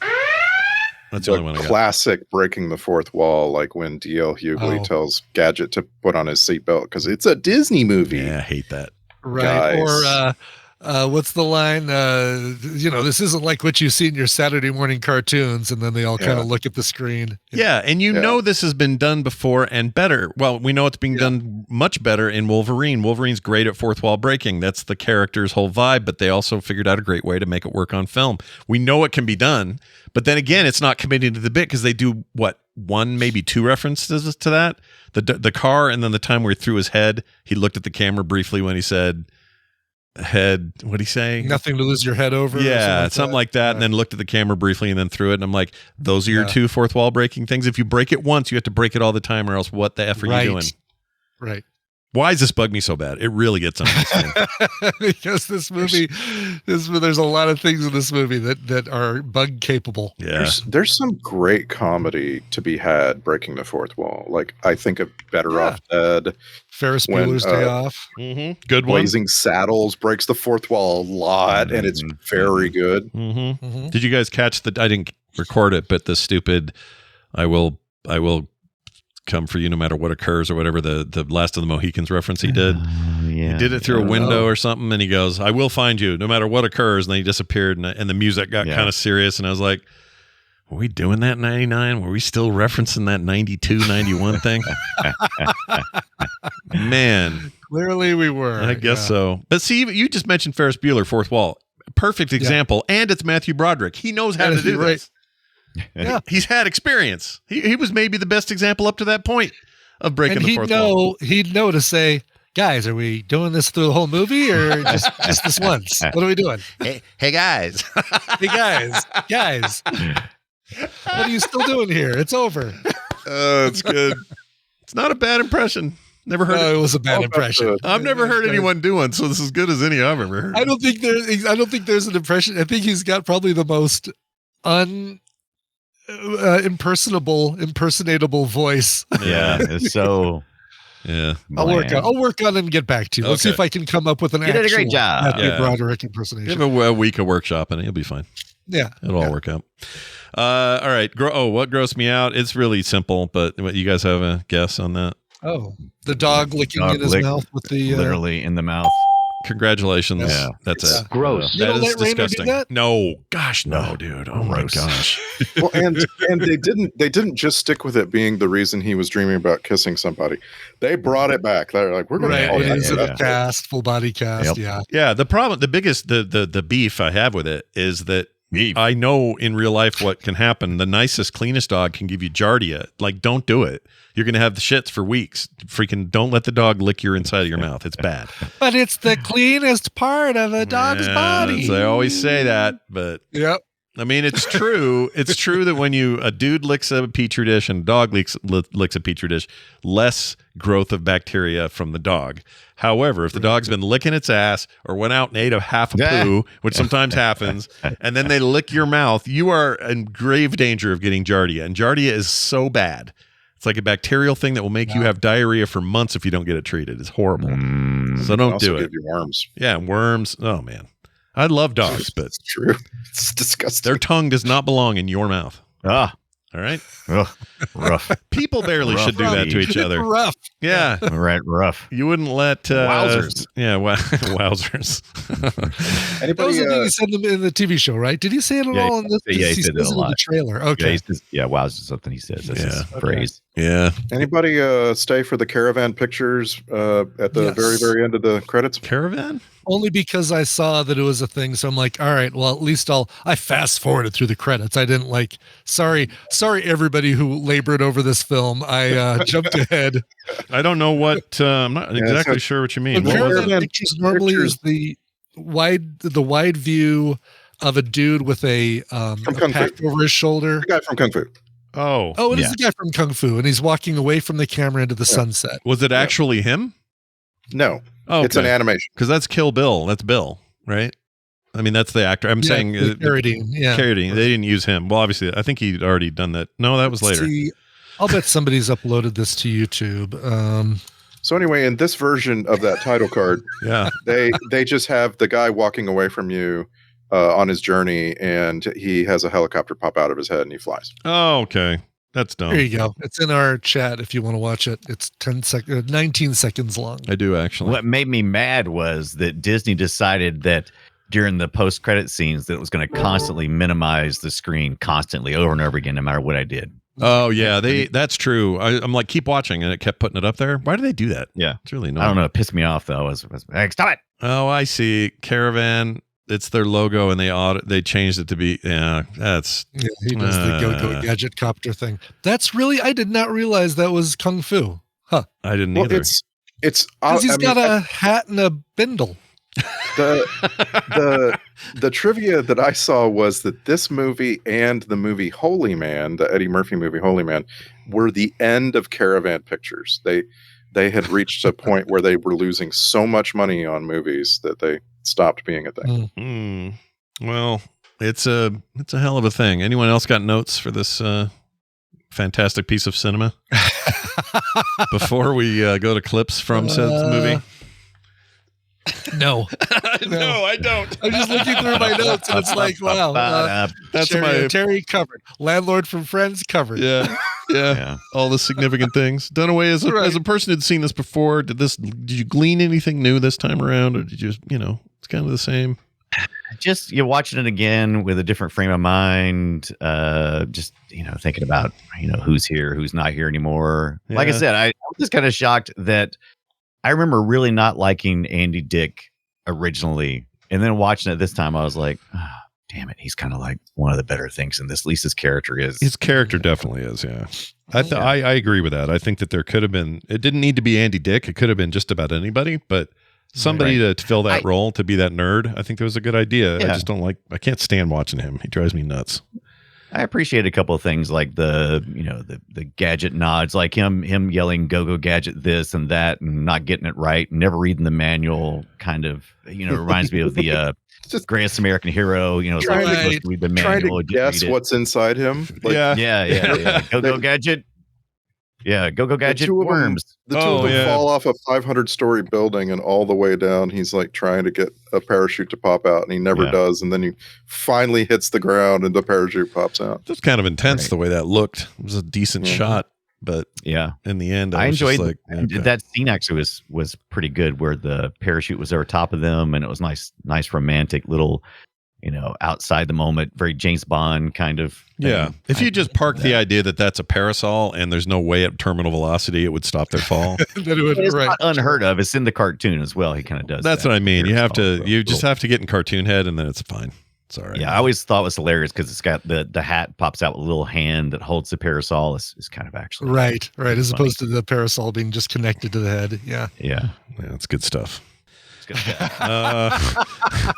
That's the only one I got. Classic breaking the fourth wall, like when D.L. Hughley tells Gadget to put on his seatbelt because it's a Disney movie. Yeah, I hate that. Right. Guys. Or what's the line? This isn't like what you see in your Saturday morning cartoons, and then they all kind of look at the screen. Yeah, and know this has been done before and better. Well, we know it's being done much better in Wolverine. Wolverine's great at fourth wall breaking. That's the character's whole vibe, but they also figured out a great way to make it work on film. We know it can be done, but then again, it's not committing to the bit because they do, one, maybe two references to that? The car, and then the time where he threw his head, he looked at the camera briefly when he said... head, what'd he say? Nothing to lose your head over. Yeah, something like that. And then looked at the camera briefly and then threw it. And I'm like, those are your two fourth wall breaking things. If you break it once, you have to break it all the time, or else what the F are you doing? Right. Why does this bug me so bad? It really gets on my skin. Because this movie, there's a lot of things in this movie that are bug capable. Yeah. There's some great comedy to be had breaking the fourth wall. Like, I think of Better Off Dead. Ferris Bueller's Day Off. Mm-hmm. Good one. Blazing Saddles breaks the fourth wall a lot, and it's very good. Mm-hmm. Mm-hmm. Did you guys catch I didn't record it, but the stupid, I will come for you no matter what occurs, or whatever the Last of the Mohicans reference he did. He did it through a window or something, and he goes, I will find you no matter what occurs, and then he disappeared, and the music got kind of serious, and I was like, were we doing that in 99? Were we still referencing that 92, 91 thing? Man. Clearly we were. I guess so. But see, you just mentioned Ferris Bueller, Fourth Wall. Perfect example, and it's Matthew Broderick. He knows how to do this. Yeah. He's had experience. He was maybe the best example up to that point of breaking the fourth wall. He'd know to say, guys, are we doing this through the whole movie or just this once? What are we doing? Hey guys. Hey guys. What are you still doing here? It's over. It's good. It's not a bad impression. Never heard it was a bad impression. I've never heard anyone do one, so this is as good as any I've ever heard. I don't think there's an impression. I think he's got probably the most impersonatable voice. Yeah, it's so. Yeah, I'll work on it and get back to you. Let's see if I can come up with an actual did a great job. Matthew Broderick impersonation. Give a week of workshop and you'll be fine. Yeah, it'll all work out. All right. What grossed me out? It's really simple, but you guys have a guess on that? Oh, the dog licking Dog in his lick, mouth with the literally in the mouth. Congratulations. Yeah. That's it. Gross. You That don't is let Rainer do disgusting. that? No, gosh, no, dude. Oh my Gross. gosh. Well, and they didn't just stick with it being the reason he was dreaming about kissing somebody. They brought it back. They're like, we're going Right, to when he's in yeah. a cast, full body cast. Yep. Yeah. Yeah, the problem, the biggest, the beef I have with it is that I know in real life what can happen. The nicest, cleanest dog can give you giardia. Like, don't do it. You're going to have the shits for weeks. Freaking don't let the dog lick your inside of your mouth. It's bad. But it's the cleanest part of a dog's body. They always say that, but Yep. I mean, it's true. It's true that when a dude licks a petri dish and a dog licks a petri dish, less growth of bacteria from the dog. However, if the dog's been licking its ass or went out and ate half a poo, which sometimes happens, and then they lick your mouth, you are in grave danger of getting giardia. And giardia is so bad. It's like a bacterial thing that will make you have diarrhea for months if you don't get it treated. It's horrible. So don't do it. Give you worms. Yeah, worms. Oh, man. I love dogs, but It's true. It's disgusting. their tongue does not belong in your mouth. Ah, All right? ugh, rough. People barely should do that to each other. Rough. Yeah. Right, rough. You wouldn't let Wowzers. Yeah, wowzers. That Anybody, was the thing he said in the TV show, right? Did he say it at Yeah, all in this? yeah, he he said says it a in lot. the trailer. Okay. Wow, is something he says. That's his Yeah. phrase. Yeah. anybody stay for the caravan pictures at the Yes. very, very end of the credits? Caravan? Only because I saw that it was a thing. So I'm like, all right, well, at least I fast forwarded through the credits. I didn't sorry, everybody who labored over this film. I jumped ahead. I don't know what, I'm not exactly sure what you mean. The What was caravan it? pictures normally is the wide view of a dude with a From Kung Fu. pack over his shoulder. The guy from Kung Fu. Oh. Oh, it is the guy from Kung Fu, and he's walking away from the camera into the sunset. Was it actually him? No, Oh, it's an animation. Because that's Kill Bill. That's Bill, right? I mean, that's the actor. I'm saying Carradine. Yeah. Carradine. They didn't use him. Well, obviously, I think he'd already done that. No, that was later. See, I'll bet somebody's uploaded this to YouTube. So anyway, in this version of that title card, Yeah. they just have the guy walking away from you on his journey, and he has a helicopter pop out of his head and he flies. Oh, okay. That's dumb. There you go. It's in our chat if you want to watch it. It's 19 seconds long. I do actually. What made me mad was that Disney decided that during the post-credit scenes that it was going to constantly minimize the screen constantly over and over again, no matter what I did. Oh yeah, that's true. I'm like, keep watching, and it kept putting it up there. Why do they do that? Yeah, it's really annoying. I don't know. It pissed me off though. Hey, stop it. Oh, I see. Caravan. It's their logo, and they changed it to be. Yeah, that's. Yeah, he does the go gadget copter thing. That's really. I did not realize that was Kung Fu. Huh? I didn't Well, either. it's Because he's got a hat and a bindle. the trivia that I saw was that this movie and the movie Holy Man, the Eddie Murphy movie Holy Man, were the end of Caravan Pictures. They had reached a point where they were losing so much money on movies that they stopped being a thing. Well, it's a hell of a thing. Anyone else got notes for this fantastic piece of cinema before we go to clips from said movie? No. No, I don't. I'm just looking through my notes, and it's like, wow. That's Terry covered. Landlord from Friends covered. Yeah. All the significant things. Dunaway, as a person who'd seen this before, did you glean anything new this time around, or did you it's kind of the same? Just you're watching it again with a different frame of mind. Just thinking about who's here, who's not here anymore. Yeah. Like I said, I was just kind of shocked that I remember really not liking Andy Dick originally, and then watching it this time, I was like, oh, damn it, he's kind of like one of the better things in this. At least his character is. His character definitely is. Yeah, I agree with that. I think that there could have been. It didn't need to be Andy Dick. It could have been just about anybody, but somebody to fill that role, to be that nerd. I think that was a good idea. Yeah. I just don't like. I can't stand watching him. He drives me nuts. I appreciate a couple of things like the gadget nods, like him yelling "Go Gadget" this and that, and not getting it right, and never reading the manual. Kind of reminds me of the Greatest American Hero. Trying to read the manual, to guess what's inside him. Yeah. Go Gadget. Yeah, Go Gadget worms. The two of them fall off a 500-story building, and all the way down, he's like trying to get a parachute to pop out, and he never does. And then he finally hits the ground, and the parachute pops out. That's kind of intense the way that looked. It was a decent shot, but yeah, in the end, I was just enjoyed like okay. that scene. Actually, was pretty good, where the parachute was over top of them, and it was nice romantic little, outside the moment, very James Bond kind of thing. Yeah. If you just park the idea that that's a parasol and there's no way at terminal velocity it would stop their fall. It's not unheard of. It's in the cartoon as well. He kind of does. That's what I mean. You have to get in cartoon head, and then it's fine. Sorry. Yeah, I always thought it was hilarious because it's got the hat pops out with a little hand that holds the parasol. Is kind of actually right, as funny. opposed to the parasol being just connected to the head. Yeah, it's good stuff. It's good.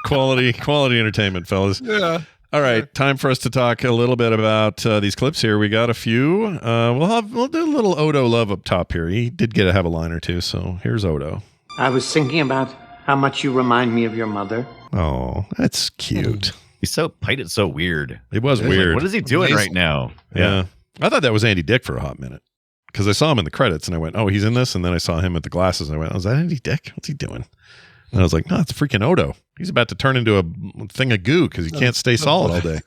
Quality entertainment, fellas. Yeah. All right, time for us to talk a little bit about these clips here. We got a few. We'll do a little Odo love up top here. He did have a line or two, so here's Odo. I was thinking about how much you remind me of your mother. Oh, that's cute. He's played it so weird. It was weird. Like, what is he doing right now? Yeah. I thought that was Andy Dick for a hot minute because I saw him in the credits and I went, oh, he's in this. And then I saw him at the glasses and I went, oh, is that Andy Dick? What's he doing? And I was like, no, it's freaking Odo. He's about to turn into a thing of goo because he can't stay solid all day.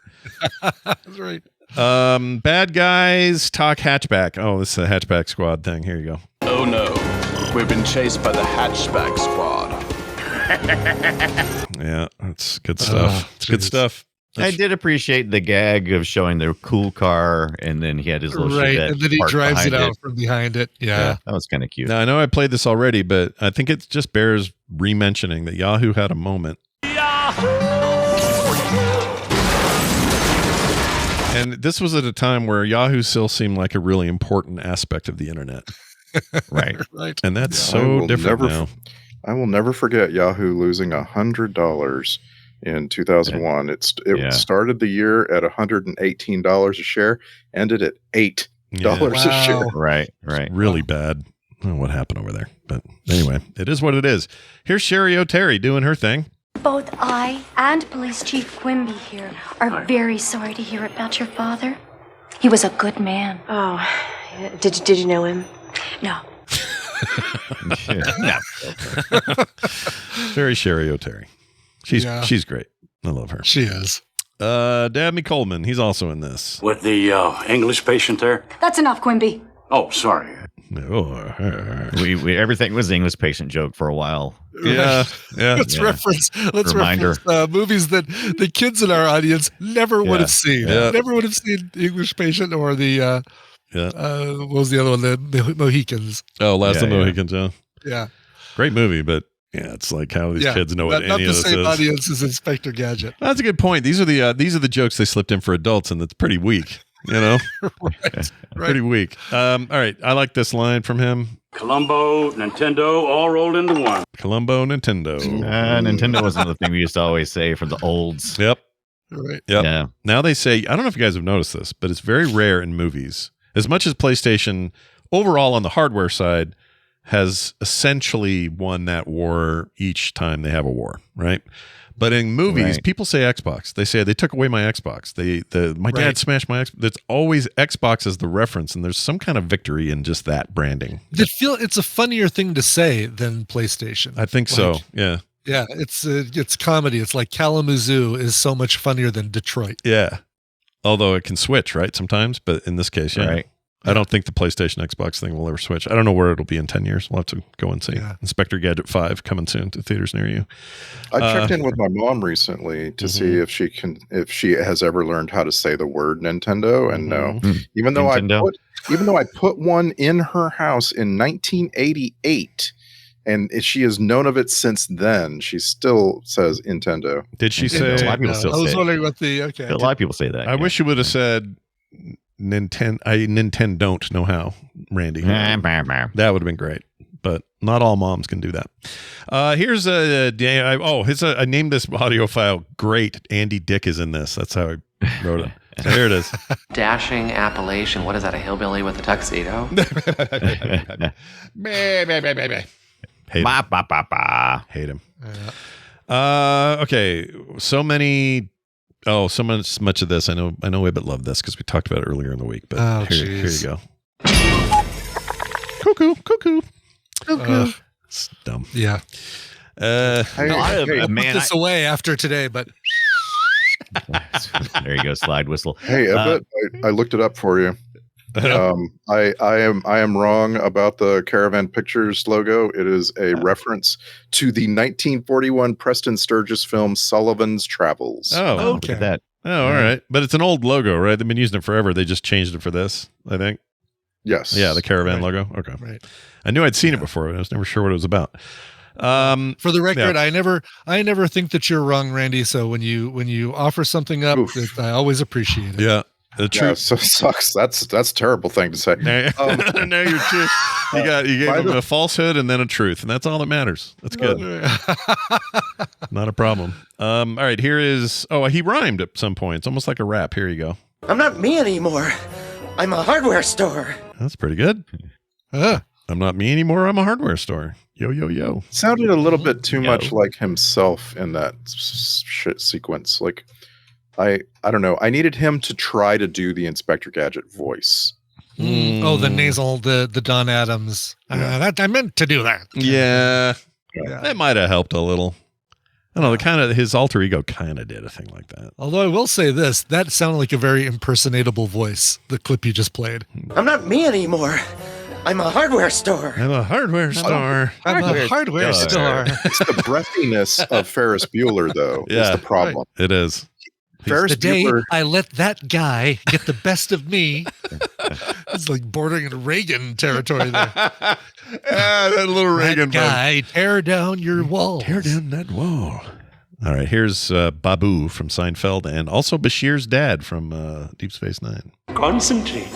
That's right. Bad guys talk hatchback. Oh, this is a hatchback squad thing. Here you go. Oh no, we've been chased by the hatchback squad. Yeah, that's good stuff. It's good stuff. I did appreciate the gag of showing the cool car, and then he had his little Chevette and then he parked drives it behind out from behind it. Yeah, that was kind of cute. Now I know I played this already, but I think it just bears re-mentioning that Yahoo had a moment. And this was at a time where Yahoo still seemed like a really important aspect of the internet. Right. And that's so different now. I will never forget Yahoo losing $100 in 2001. It started the year at $118 a share, ended at $8 a share. Right. It's really bad. I don't know what happened over there. But anyway, it is what it is. Here's Sherry O'Terry doing her thing. Both I and Police Chief Quimby here are very sorry to hear about your father. He was a good man. Oh, did you know him? No. Very Sherry O'Terry. She's great. I love her. She is. Dabney Coleman. He's also in this. With the English patient there? That's enough, Quimby. Oh, sorry. We everything was the English patient joke for a while. Yeah. Let's reference movies that the kids in our audience never would have seen. Yeah. Never would have seen The English Patient or the what was the other one? The Mohicans. Oh, Last of the Mohicans. Yeah. Great movie, but it's like how these kids know what any of this is. Not the same audience as Inspector Gadget. That's a good point. These are the jokes they slipped in for adults, and it's pretty weak. Right. Pretty weak. All right, I like this line from him. Columbo, Nintendo, all rolled into one. Columbo, Nintendo. Nintendo was another thing we used to always say from the olds. Yep. Right. Yep. Yeah. Now they say, I don't know if you guys have noticed this, but it's very rare in movies. As much as PlayStation overall on the hardware side has essentially won that war each time they have a war, right? But in movies, people say Xbox. They say they took away my Xbox. My dad smashed my Xbox. It's always Xbox as the reference, and there's some kind of victory in just that branding. It's a funnier thing to say than PlayStation. I think so. Yeah. Yeah, it's comedy. It's like Kalamazoo is so much funnier than Detroit. Yeah. Although it can switch, right? Sometimes, but in this case, Right. I don't think the PlayStation Xbox thing will ever switch. I don't know where it'll be in 10 years. We'll have to go and see. Yeah. Inspector Gadget 5 coming soon to theaters near you. I checked in with my mom recently to see if she has ever learned how to say the word Nintendo, and no. Even though I put one in her house in 1988, and she has known of it since then, she still says Nintendo. Did she say? A lot of people still I was say wondering what a lot of people say that. I wish you would have said Nintendo don't know how, Randy. That would have been great, but not all moms can do that. Here's I named this audio file Great Andy Dick is in this. That's how I wrote it. So here it is. Dashing Appalachian. What is that, a hillbilly with a tuxedo? Hate him. Okay, so much of this. I know Ibbott loved this because we talked about it earlier in the week, but here you go. Cuckoo. It's dumb. Yeah. I put this away after today, but there you go, slide whistle. Hey, Ibbott, I looked it up for you. I am wrong about the Caravan Pictures logo. It is a reference to the 1941 Preston Sturges film Sullivan's Travels. Oh, Look at that. Oh, all right. But it's an old logo, right? They've been using it forever. They just changed it for this, I think. Yes. Yeah, the Caravan logo. Okay. Right. I knew I'd seen it before, but I was never sure what it was about. For the record, I never think that you're wrong, Randy. So when you offer something up, I always appreciate it. Yeah. The truth so sucks. That's a terrible thing to say. No, you're true. You gave him a falsehood and then a truth, and that's all that matters. That's good. Not a problem. All right, here is. Oh, he rhymed at some point. It's almost like a rap. Here you go. I'm not me anymore. I'm a hardware store. That's pretty good. I'm not me anymore. I'm a hardware store. Yo, yo, yo. Sounded a little bit too much like himself in that shit sequence. Like, I don't know. I needed him to try to do the Inspector Gadget voice. Oh, the nasal, the Don Adams. That I meant to do that. Yeah. That might have helped a little. I don't know. His alter ego kind of did a thing like that. Although I will say this, that sounded like a very impersonatable voice. The clip you just played. I'm not me anymore. I'm a hardware store. I'm a hardware store. I'm a hardware store. It's the breathiness of Ferris Bueller, though. Is the problem. Right. It is. Ferris Bueller. I let that guy get the best of me. It's like bordering in Reagan territory there. That little Reagan guy, tear down your wall. Tear down that wall. All right, here's Babu from Seinfeld and also Bashir's dad from Deep Space Nine. Concentrate.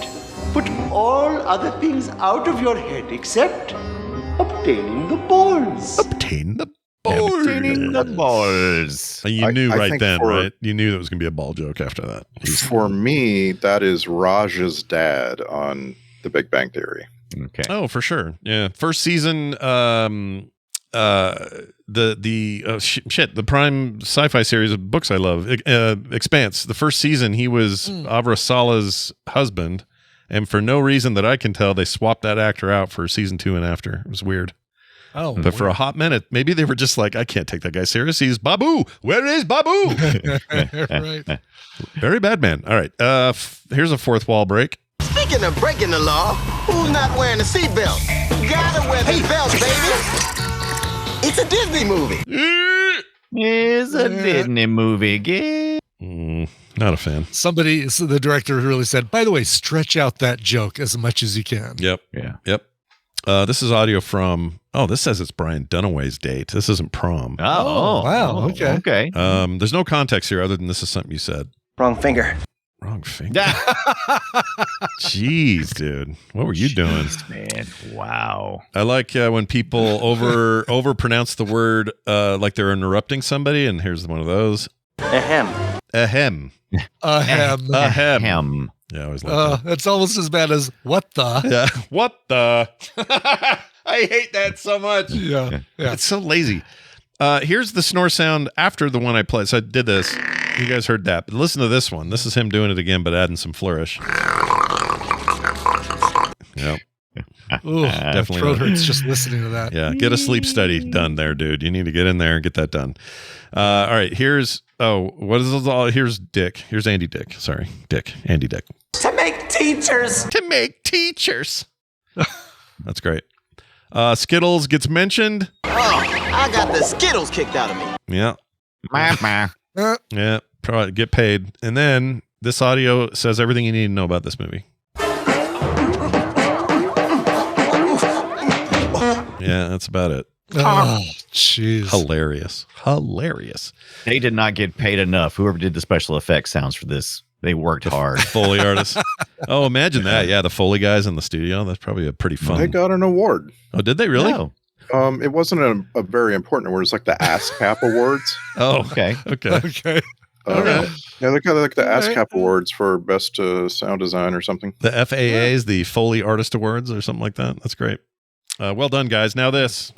Put all other things out of your head except obtaining the balls. Obtain the balls. Obtaining the balls. You knew right then, right? You knew there was going to be a ball joke after that. For me, that is Raj's dad on The Big Bang Theory. Okay. Oh, for sure. Yeah. First season, the prime sci-fi series of books I love, Expanse. The first season, he was Avra Sala's husband. And for no reason that I can tell, they swapped that actor out for season 2 and after. It was weird. Oh, but for a hot minute, maybe they were just like, I can't take that guy serious. He's Babu. Where is Babu? Right. Very bad man. All right. Here's a fourth wall break. Speaking of breaking the law, who's not wearing a seatbelt? Gotta wear the belt, baby. It's a Disney movie. It's a Disney movie. Not a fan. The director really said, by the way, stretch out that joke as much as you can. Yep. Yeah. Yep. This is audio from, this says it's Brian Dunaway's date. This isn't Prom. Oh, wow. Okay. Okay. There's no context here other than this is something you said. Wrong finger. Wrong finger. Jeez, dude. What were you doing? Man, wow. I like when people over pronounce the word like they're interrupting somebody, and here's one of those. Ahem. Ahem. Ahem. Ahem. Yeah, I always like that. That's almost as bad as what the. Yeah. What the? I hate that so much. Yeah. It's so lazy. Here's the snore sound after the one I played. So I did this. You guys heard that. But listen to this one. This is him doing it again, but adding some flourish. Yep. Ooh, definitely throat hurts just listening to that. Yeah, get a sleep study done there, dude. You need to get in there and get that done. All right, here's here's Dick. Here's Andy Dick. Sorry, Dick. Andy Dick. To make teachers. To make teachers. That's great. Skittles gets mentioned. Oh, I got the Skittles kicked out of me. Yeah. Yeah, probably get paid. And then this audio says everything you need to know about this movie. Yeah, that's about it. Oh, jeez. Hilarious. They did not get paid enough. Whoever did the special effects sounds for this, they worked hard. Foley artists. Oh, imagine that. Yeah, the Foley guys in the studio. That's probably a pretty fun. They got an award. Oh, did they really? No. It wasn't a very important award. It's like the ASCAP Awards. Oh, okay. Okay. All right. Yeah, they got like the ASCAP Awards for best sound design or something. The FAA's, the Foley Artist Awards or something like that. That's great. Well done, guys. Now this.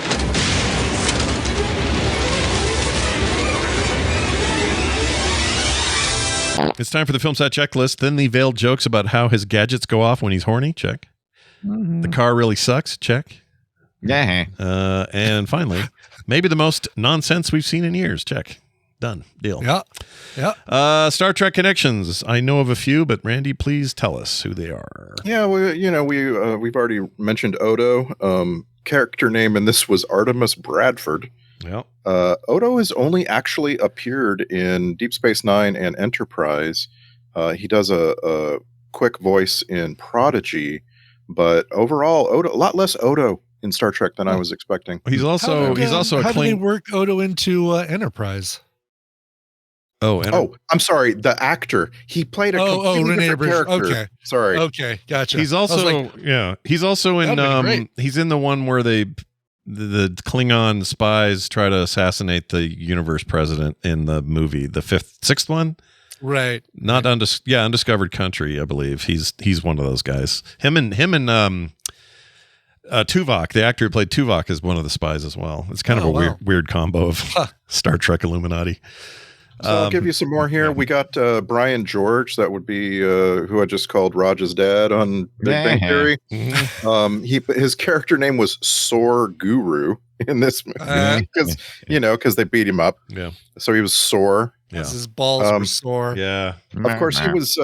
It's time for the film set checklist. Then the veiled jokes about how his gadgets go off when he's horny. Check. Mm-hmm. The car really sucks. Check. Yeah. And finally, maybe the most nonsense we've seen in years. Check. Done. Deal. Yeah. Star Trek connections. I know of a few, but Randy, please tell us who they are. Yeah, we've already mentioned Odo. Character name in this was Artemis Bradford. Yeah. Odo has only actually appeared in Deep Space Nine and Enterprise. He does a quick voice in Prodigy, but overall, Odo, a lot less Odo in Star Trek than I was expecting. He's also how did they work Odo into Enterprise? I'm sorry. The actor, he played a completely different character. Okay, sorry. Okay, gotcha. He's also he's also in he's in the one where the Klingon spies try to assassinate the universe president in the movie, the sixth one. Right. Not Undiscovered Country, I believe. He's one of those guys. Him and Tuvok, the actor who played Tuvok, is one of the spies as well. It's kind of a weird combo of Star Trek Illuminati. So I'll give you some more here. We got Brian George. That would be who I just called Raj's dad on Big Bang Theory. His character name was Sore Guru in this movie because they beat him up. Yeah. So he was sore. Yeah. His balls were sore. Yeah. Of course, he was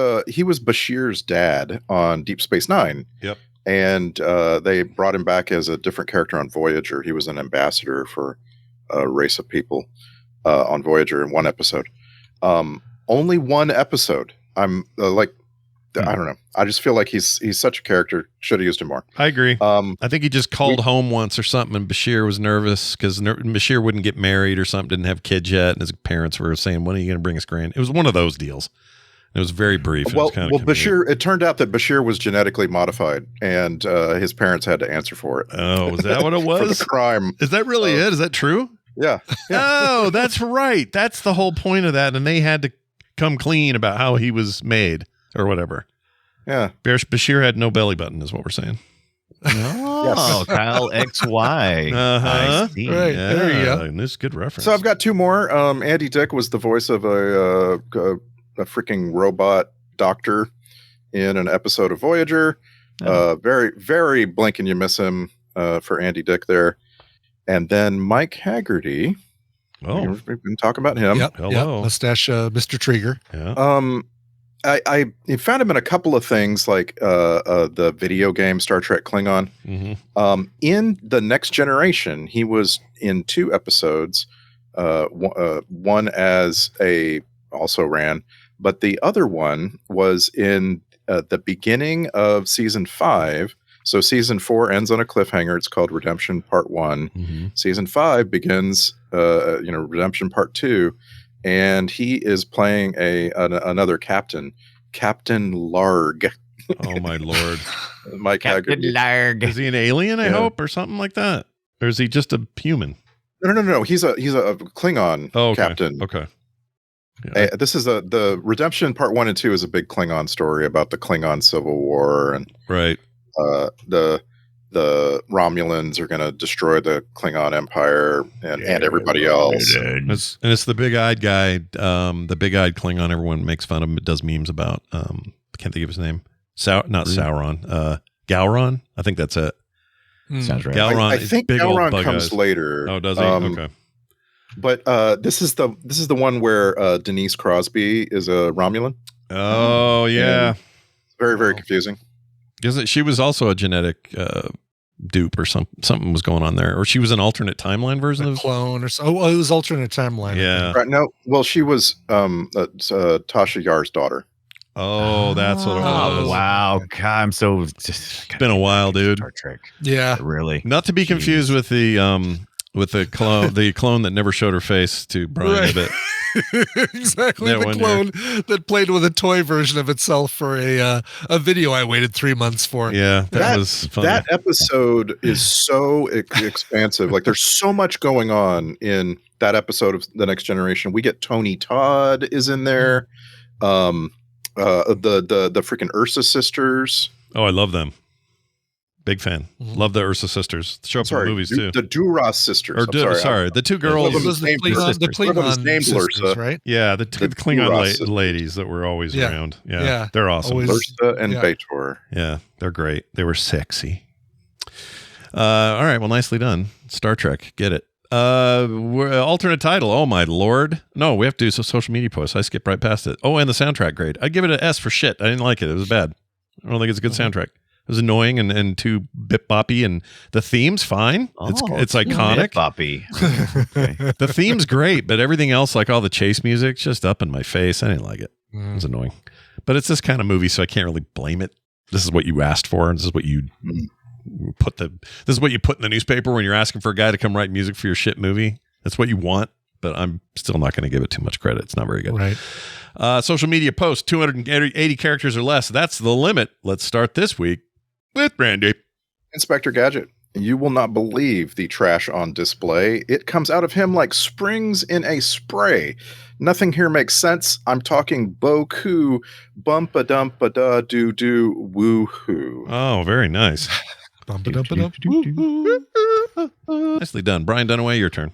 Bashir's dad on Deep Space Nine. Yep. And they brought him back as a different character on Voyager. He was an ambassador for a race of people on Voyager in one episode. Only one episode. I'm I don't know. I just feel like he's such a character. Should have used him more. I agree. I think he just called home once or something, and Bashir was nervous because Bashir wouldn't get married or something, didn't have kids yet, and his parents were saying, "When are you going to bring us grand?" It was one of those deals. It was very brief. Well, Bashir. It turned out that Bashir was genetically modified, and his parents had to answer for it. Oh, is that what it was? For the crime. Is that really it? Is that true? Yeah. Oh, that's right. That's the whole point of that, and they had to come clean about how he was made or whatever. Yeah. Bashir had no belly button, is what we're saying. Oh, Kyle XY. I see. Right. Yeah, there you go. This is a good reference. So I've got two more. Andy Dick was the voice of a freaking robot doctor in an episode of Voyager. Very, very blink and you miss him for Andy Dick there. And then Mike Haggerty. Oh, we've been talking about him. Yep. Hello. Yep. Mustache, Mr. Trigger. Yeah. I found him in a couple of things like the video game Star Trek Klingon. Mm-hmm. In The Next Generation, he was in 2 episodes. One as also ran, but the other one was in the beginning of season 5. So season 4 ends on a cliffhanger. It's called Redemption Part 1. Mm-hmm. Season 5 begins, Redemption Part 2. And he is playing another captain, Captain Larg. Oh my lord, Mike Captain Haggerty. Larg. Is he an alien? I hope, or something like that, or is he just a human? No. He's a Klingon captain. Okay. Yeah. This is the Redemption Part 1 and 2 is a big Klingon story about the Klingon Civil War and right. The Romulans are going to destroy the Klingon Empire and everybody else. And it's the big-eyed guy, the big-eyed Klingon everyone makes fun of him, does memes about. I can't think of his name. Sauron. Gowron? I think that's it. Sounds right. Gowron. I think Gowron comes later. Oh, does he? Okay. But this is the one where Denise Crosby is a Romulan. Oh, yeah. Very, very confusing. She was also a genetic dupe or something was going on there, or she was an alternate timeline version of clone or so. Oh, it was alternate timeline. Yeah. Right. No. Well, she was Tasha Yar's daughter. Oh, that's what it was. Oh, wow. God, I'm so. It's been a while, dude. Star Trek. Yeah. Really. Not to be confused with the clone, the clone that never showed her face to Brian a bit. Exactly, the clone that played with a toy version of itself for a video I waited 3 months for. Yeah, that was funny. That episode is so expansive. Like, there's so much going on in that episode of The Next Generation. We get Tony Todd is in there. The freaking Ursa sisters. Oh, I love them. Big fan. Mm-hmm. Love the Ursa sisters. Show up in the movies too. The Duras sisters. The two girls. The Klingon sisters, right? Yeah, the Klingon ladies that were always around. Yeah, they're awesome. Ursa and B'Etor. Yeah, they're great. They were sexy. All right, well, nicely done. Star Trek, get it. Alternate title. Oh my lord! No, we have to do social media posts. I skipped right past it. Oh, and the soundtrack grade. I'd give it an S for shit. I didn't like it. It was bad. I don't think it's a good soundtrack. It was annoying and too bip boppy, and the theme's fine. It's iconic. Bip boppy. Okay. The theme's great, but everything else, like all the chase music, just up in my face. I didn't like it. It was annoying. But it's this kind of movie, so I can't really blame it. This is what you asked for, and this is what you put in the newspaper when you're asking for a guy to come write music for your shit movie. That's what you want, but I'm still not going to give it too much credit. It's not very good. Right. Social media posts, 280 characters or less. That's the limit. Let's start this week with Randy. Inspector Gadget. You will not believe the trash on display. It comes out of him like springs in a spray. Nothing here makes sense. I'm talking Boku, bumpa-dumpa-da-doo-doo, woo-hoo. Oh, very nice. Nicely done. Brian Dunaway, your turn.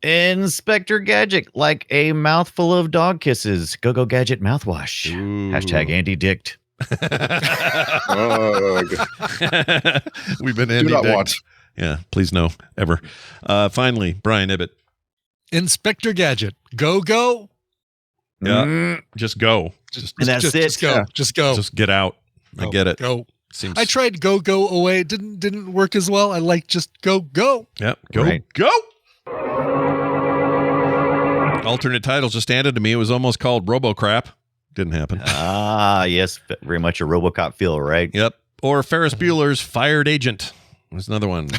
Inspector Gadget, like a mouthful of dog kisses. Go Gadget mouthwash. Ooh. Hashtag Andy-dicked. We've been Andy dicked. Yeah, please no, ever. Finally, Brian Ibbett. Inspector Gadget. Go. Yeah, just go. And that's it. Just go. Just go. Just get out. I get it. Go. Seems... I tried go away. It didn't work as well. I like just go. Yep. Go. Right. Go. Alternate title just handed to me. It was almost called RoboCrap. Didn't happen. Yes. Very much a RoboCop feel, right? Yep. Or Ferris Bueller's Fired Agent. There's another one.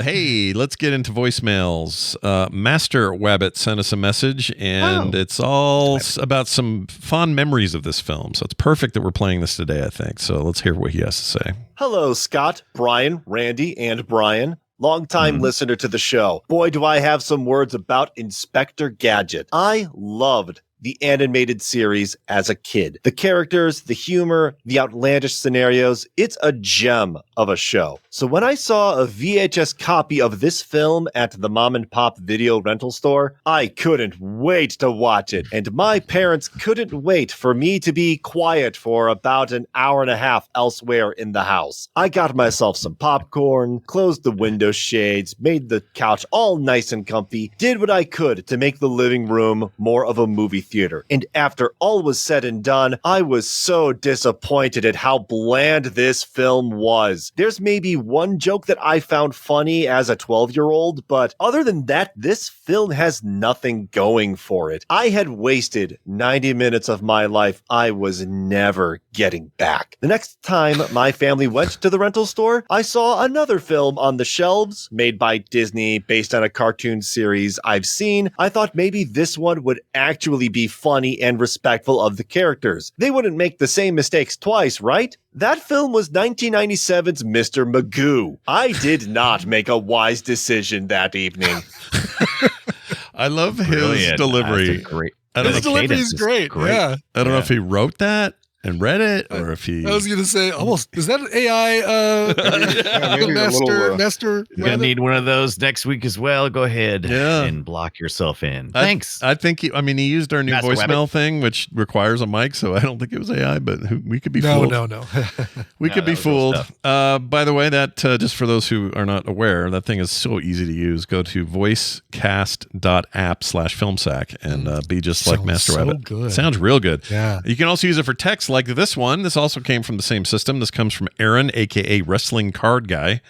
Hey, let's get into voicemails. Master Wabbit sent us a message, and it's all about some fond memories of this film. So it's perfect that we're playing this today, I think. So let's hear what he has to say. Hello, Scott, Brian, Randy, and Brian. Longtime listener to the show. Boy, do I have some words about Inspector Gadget. I loved the animated series as a kid. The characters, the humor, the outlandish scenarios, it's a gem of a show. So when I saw a VHS copy of this film at the mom and pop video rental store, I couldn't wait to watch it. And my parents couldn't wait for me to be quiet for about an hour and a half elsewhere in the house. I got myself some popcorn, closed the window shades, made the couch all nice and comfy, did what I could to make the living room more of a movie theater. And after all was said and done, I was so disappointed at how bland this film was. There's maybe one joke that I found funny as a 12-year-old, but other than that, this film has nothing going for it. I had wasted 90 minutes of my life I was never getting back. The next time my family went to the rental store, I saw another film on the shelves made by Disney based on a cartoon series I've seen. I thought maybe this one would actually be funny and respectful of the characters. They wouldn't make the same mistakes twice, right? That film was 1997's Mr. Magoo. I did not make a wise decision that evening. I love his delivery. His delivery is great. Yeah. I don't know if he wrote that and read it, or if he... I was going to say, almost, is that an AI master? You're going to need one of those next week as well. Go ahead and block yourself in. Thanks. I think, he used our new Master voicemail Rabbit. thing, which requires a mic, so I don't think it was AI, but we could be fooled. No. We could be fooled. By the way, that just for those who are not aware, that thing is so easy to use. Go to voicecast.app/filmsack and be just like Master Rabbit. Good. Sounds real good. Yeah. You can also use it for text like this one. This also came from the same system. This comes from Aaron, aka Wrestling Card Guy.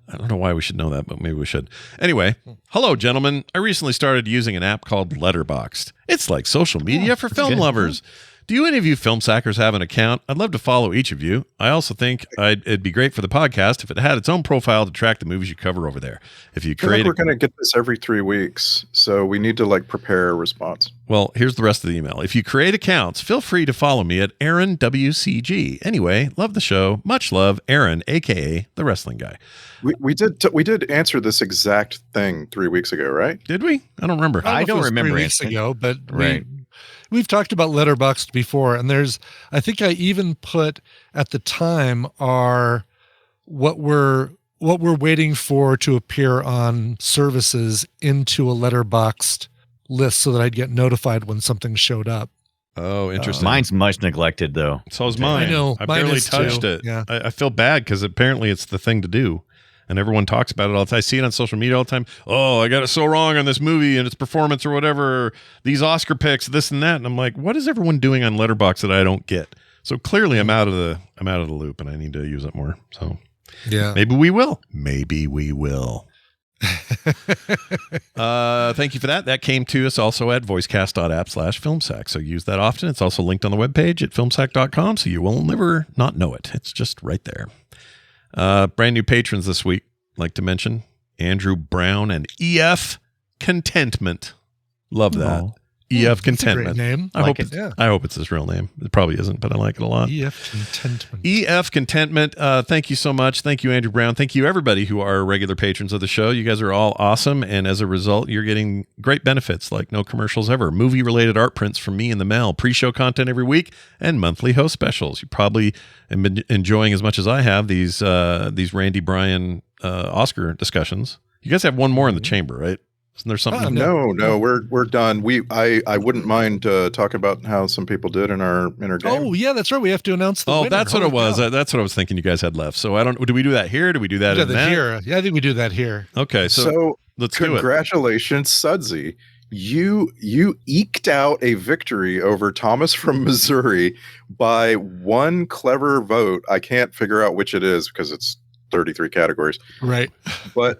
I don't know why we should know that, but maybe we should. Anyway, hello, gentlemen. I recently started using an app called Letterboxd. It's like social media for film lovers. Do any of you film sackers have an account? I'd love to follow each of you. I also think it'd be great for the podcast if it had its own profile to track the movies you cover over there. If you create, we're going to get this every 3 weeks, so we need to prepare a response. Well, here's the rest of the email. If you create accounts, feel free to follow me at Aaron WCG. Anyway, love the show. Much love, Aaron, aka the Wrestling Guy. We did answer this exact thing 3 weeks ago, right? Did we? I don't remember. I don't remember 3 weeks ago, but we've talked about Letterboxd before, and I think I even put at the time what we're waiting for to appear on services into a Letterboxd list so that I'd get notified when something showed up. Oh, interesting. Mine's much neglected, though. So is mine. I know. I barely touched it. Yeah. I feel bad because apparently it's the thing to do. and everyone talks about it all the time. I see it on social media all the time. Oh, I got it so wrong on this movie and its performance or whatever. Or these Oscar picks, this and that. And I'm like, what is everyone doing on Letterboxd that I don't get? So clearly, I'm out of the loop, and I need to use it more. So yeah, maybe we will. Thank you for that. That came to us also at voicecast.app/filmsack. So use that often. It's also linked on the webpage at filmsack.com, so you will never not know it. It's just right there. Brand new patrons this week. Like to mention Andrew Brown and EF Contentment. Love that. Oh. EF Contentment. Great name. I hope it's his real name. It probably isn't, but I like it a lot. EF Contentment. EF Contentment. Thank you so much. Thank you, Andrew Brown. Thank you, everybody who are regular patrons of the show. You guys are all awesome, and as a result, you're getting great benefits like no commercials ever, movie-related art prints from me in the mail, pre-show content every week, and monthly host specials. You probably have been enjoying as much as I have these Randy Bryan Oscar discussions. You guys have one more in the chamber, right? Isn't there something? No, we're done. I wouldn't mind talking about how some people did in our game. Oh yeah, that's right. We have to announce the winner. That's what it was. That's what I was thinking you guys had left. So do we do that here? Do we do that here? Yeah, I think we do that here. Okay, so let's do it. Congratulations, Sudsy. You eked out a victory over Thomas from Missouri by one clever vote. I can't figure out which it is because it's 33 categories. Right. But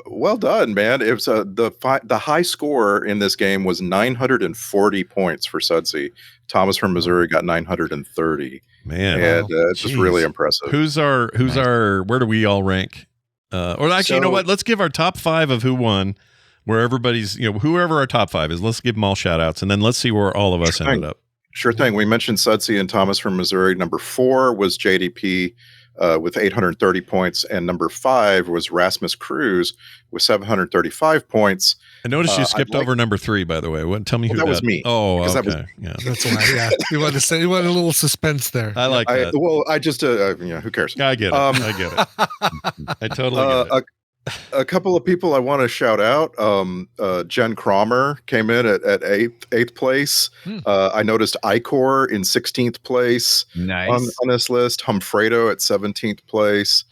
well done, man. It was the high score in this game was 940 points for Sudsy. Thomas from Missouri got 930. Man. And it's just really impressive. Who's our where do we all rank? Or actually, you know what? Let's give our top 5 of who won, where everybody's, whoever our top 5 is, let's give them all shout outs, and then let's see where all of us ended up. Sure thing. We mentioned Sudsy and Thomas from Missouri. Number 4 was JDP with 830 points, and number 5 was Rasmus Cruz with 735 points. I noticed you skipped over number 3, by the way. Tell me who that was. Me. Oh, okay. That was, yeah, that's why. Yeah, you wanted a little suspense there. I like that. I just who cares? I get it. I get it. I totally get it. A couple of people I want to shout out. Jen Cromer came in at eighth place. I noticed Icor in 16th place. Nice. On this list. Humfredo at 17th place.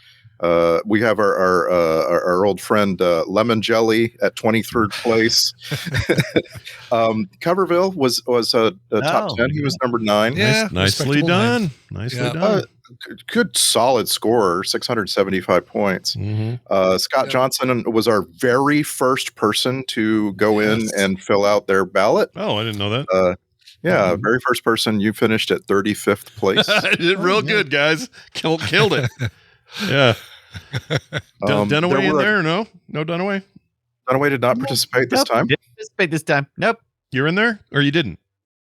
We have our old friend Lemon Jelly at 23rd place. Coverville was a top 10. He was number 9. Yeah, nicely done. Nicely done. Good solid score, 675 points. Scott Johnson was our very first person to go in and fill out their ballot. Oh, I didn't know that. Very first person. You finished at 35th place. Did real good, guys. Killed it. Yeah. Dunaway in there? No Dunaway? Dunaway did not participate this time. Didn't participate this time. Nope. You're in there? Or you didn't?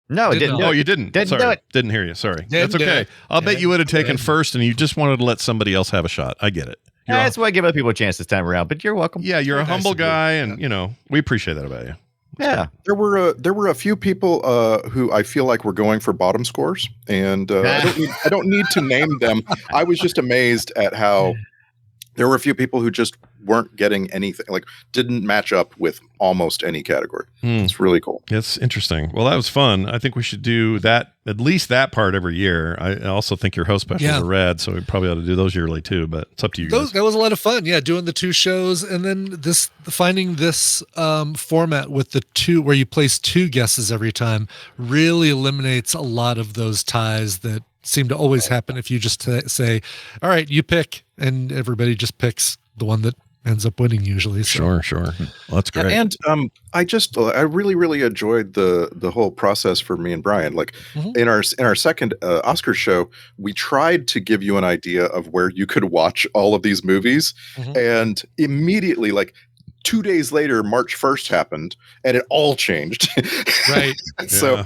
No, I didn't. Oh, you didn't. Didn't Sorry. do it. Didn't hear you. Sorry. That's okay. I'll bet you would have taken first, and you just wanted to let somebody else have a shot. I get it. That's why I give other people a chance this time around. But you're welcome. Yeah, you're a humble guy, and we appreciate that about you. Yeah, there were a few people who I feel like were going for bottom scores, and I don't need to name them. I was just amazed at how there were a few people who just weren't getting anything, like didn't match up with almost any category. It's really cool. It's interesting. Well, that was fun. I think we should do that, at least that part every year. I also think your host specials are rad, so we probably ought to do those yearly too, but it's up to you guys. That was a lot of fun. Yeah, doing the 2 shows, and then finding this format with the 2 where you place 2 guesses every time really eliminates a lot of those ties that seem to always happen if you just say, all right, you pick, and everybody just picks the one that ends up winning usually. So. Sure. Well, that's great. And I really, really enjoyed the whole process for me and Brian. Like in our second Oscar show, we tried to give you an idea of where you could watch all of these movies, and immediately, like 2 days later, March 1st happened, and it all changed. Right. So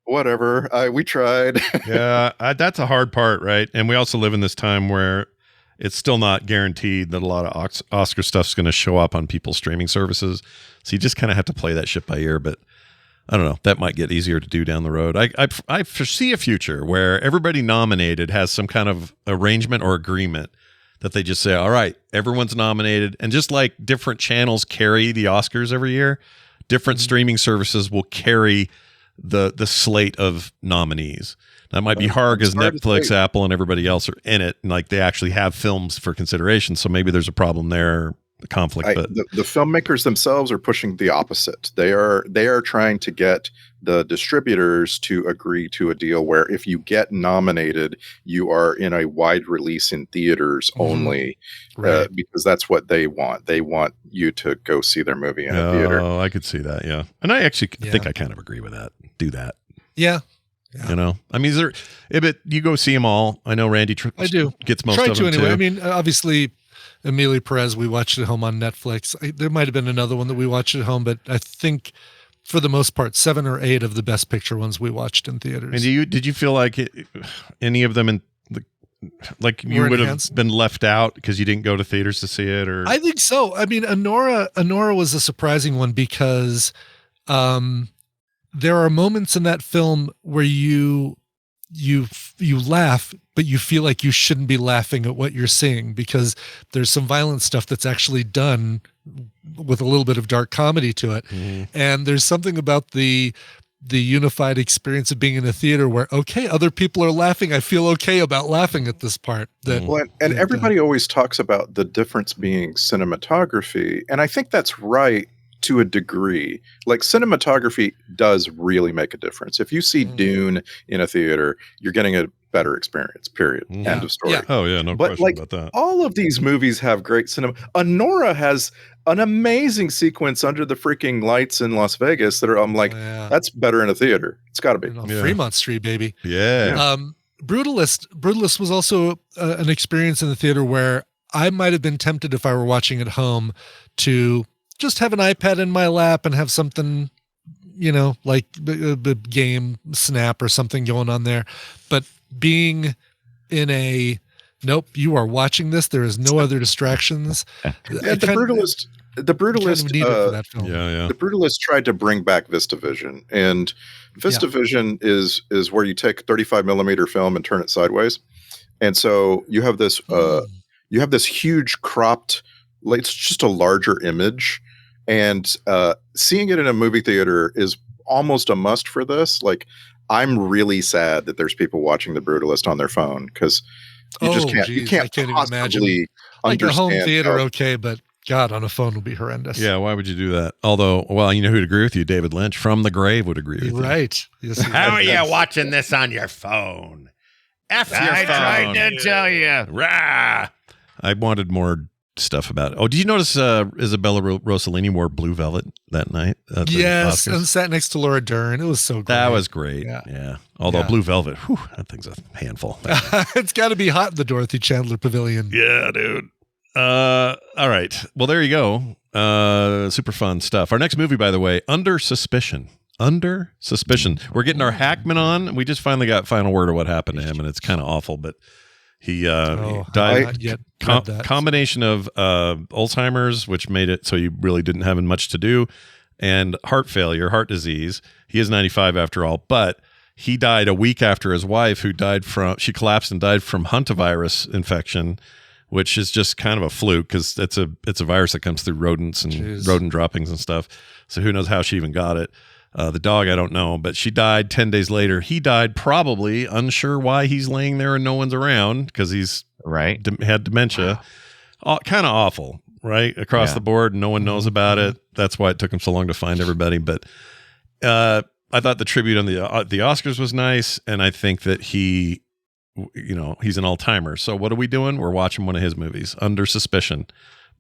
whatever. We tried. That's a hard part, right? And we also live in this time where it's still not guaranteed that a lot of Oscar stuff's going to show up on people's streaming services. So you just kind of have to play that shit by ear. But I don't know. That might get easier to do down the road. I foresee a future where everybody nominated has some kind of arrangement or agreement that they just say, all right, everyone's nominated. And just like different channels carry the Oscars every year, different streaming services will carry the slate of nominees. That might be hard because Netflix, Apple, and everybody else are in it, and like they actually have films for consideration. So maybe there's a problem there, the conflict. But the filmmakers themselves are pushing the opposite. They are trying to get the distributors to agree to a deal where if you get nominated, you are in a wide release in theaters only, because that's what they want. They want you to go see their movie in a theater. Oh, I could see that. Yeah, and I actually think I kind of agree with that. Do that. Yeah. You know, I mean, you go see them all. I know Randy I do. Gets most of them anyway. too. I mean, obviously, Emilia Perez, we watched at home on Netflix. There might have been another one that we watched at home, but I think for the most part, 7 or 8 of the Best Picture ones we watched in theaters. And did you feel like any of them like you would have been left out because you didn't go to theaters to see it? Or I think so. I mean, Honora was a surprising one because there are moments in that film where you laugh, but you feel like you shouldn't be laughing at what you're seeing because there's some violent stuff that's actually done with a little bit of dark comedy to it. And there's something about the unified experience of being in a theater where, okay, other people are laughing. I feel okay about laughing at this part. And everybody always talks about the difference being cinematography. And I think that's right to a degree. Like cinematography does really make a difference. If you see Dune in a theater, you're getting a better experience, period. End of story. Yeah. Oh yeah, no question about that. All of these movies have great cinema. Honora has an amazing sequence under the freaking lights in Las Vegas that I'm like, that's better in a theater. It's got to be. Fremont Street, baby. Yeah. Brutalist was also an experience in the theater where I might have been tempted if I were watching at home to just have an iPad in my lap and have something, like the game Snap or something going on there. But being in nope, you are watching this. There is no other distractions. The Brutalist The Brutalist tried to bring back VistaVision, and VistaVision is where you take 35 millimeter film and turn it sideways, and so you have this huge cropped, like, it's just a larger image, and seeing it in a movie theater is almost a must for this. Like, I'm really sad that there's people watching The Brutalist on their phone because you just can't. You can't even imagine. Like a home theater, okay, but God, on a phone would be horrendous. Yeah, why would you do that? Although, well, you know who'd agree with you? David Lynch from The Grave would agree with you. Right. Yes, how are you watching this on your phone? F your phone. I tried to tell you. Rah! I wanted more stuff about it. Oh, did you notice Isabella Rossellini wore blue velvet that night? Yes, and sat next to Laura Dern. It was so great. That was great. Yeah. Although blue velvet, that thing's a handful. It's got to be hot in the Dorothy Chandler Pavilion. Yeah, dude. All right. Well, there you go. Super fun stuff. Our next movie, by the way, Under Suspicion. Under Suspicion. We're getting our Hackman on. We just finally got final word of what happened to him, and it's kind of awful, but he died. Combination of Alzheimer's, which made it so he really didn't have much to do, and heart failure, heart disease. He is 95 after all, but he died a week after his wife, she collapsed and died from hantavirus infection, which is just kind of a fluke because it's a virus that comes through rodents and rodent droppings and stuff. So who knows how she even got it. The dog, I don't know, but she died 10 days later. He died really unsure why he's laying there and no one's around because he's had dementia. Kind of awful, right? Across the board. No one knows about it. That's why it took him so long to find everybody. But I thought the tribute on the Oscars was nice. And I think that he's an all-timer. So what are we doing? We're watching one of his movies, Under Suspicion.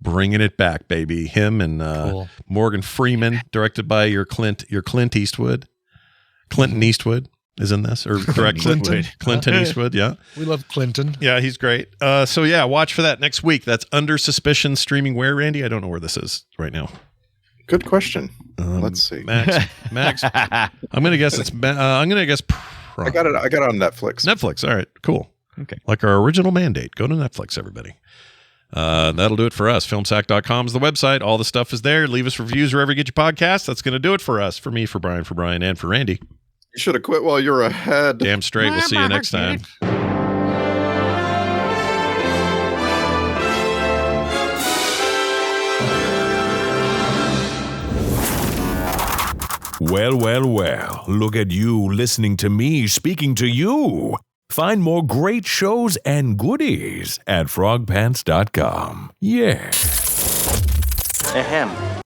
Bringing it back, baby. Him and Morgan Freeman, directed by your Clint Eastwood. Clinton Eastwood is in this, or direct Clinton Eastwood. Yeah, we love Clinton. Yeah, he's great. So yeah, watch for that next week. That's Under Suspicion, streaming where, Randy? I don't know where this is right now. Good question. Let's see, Max. I'm gonna guess it's. I'm gonna guess. I got it on Netflix. Netflix. All right, cool. Okay, like our original mandate. Go to Netflix, everybody. That'll do it for us. Filmsack.com is the website. All the stuff is there. Leave us reviews wherever you get your podcasts. That's going to do it for us. For me, for Brian, and for Randy. You should have quit while you're ahead. Damn straight. We'll see you next time. Well, well, well. Look at you listening to me speaking to you. Find more great shows and goodies at frogpants.com. Yeah. Ahem.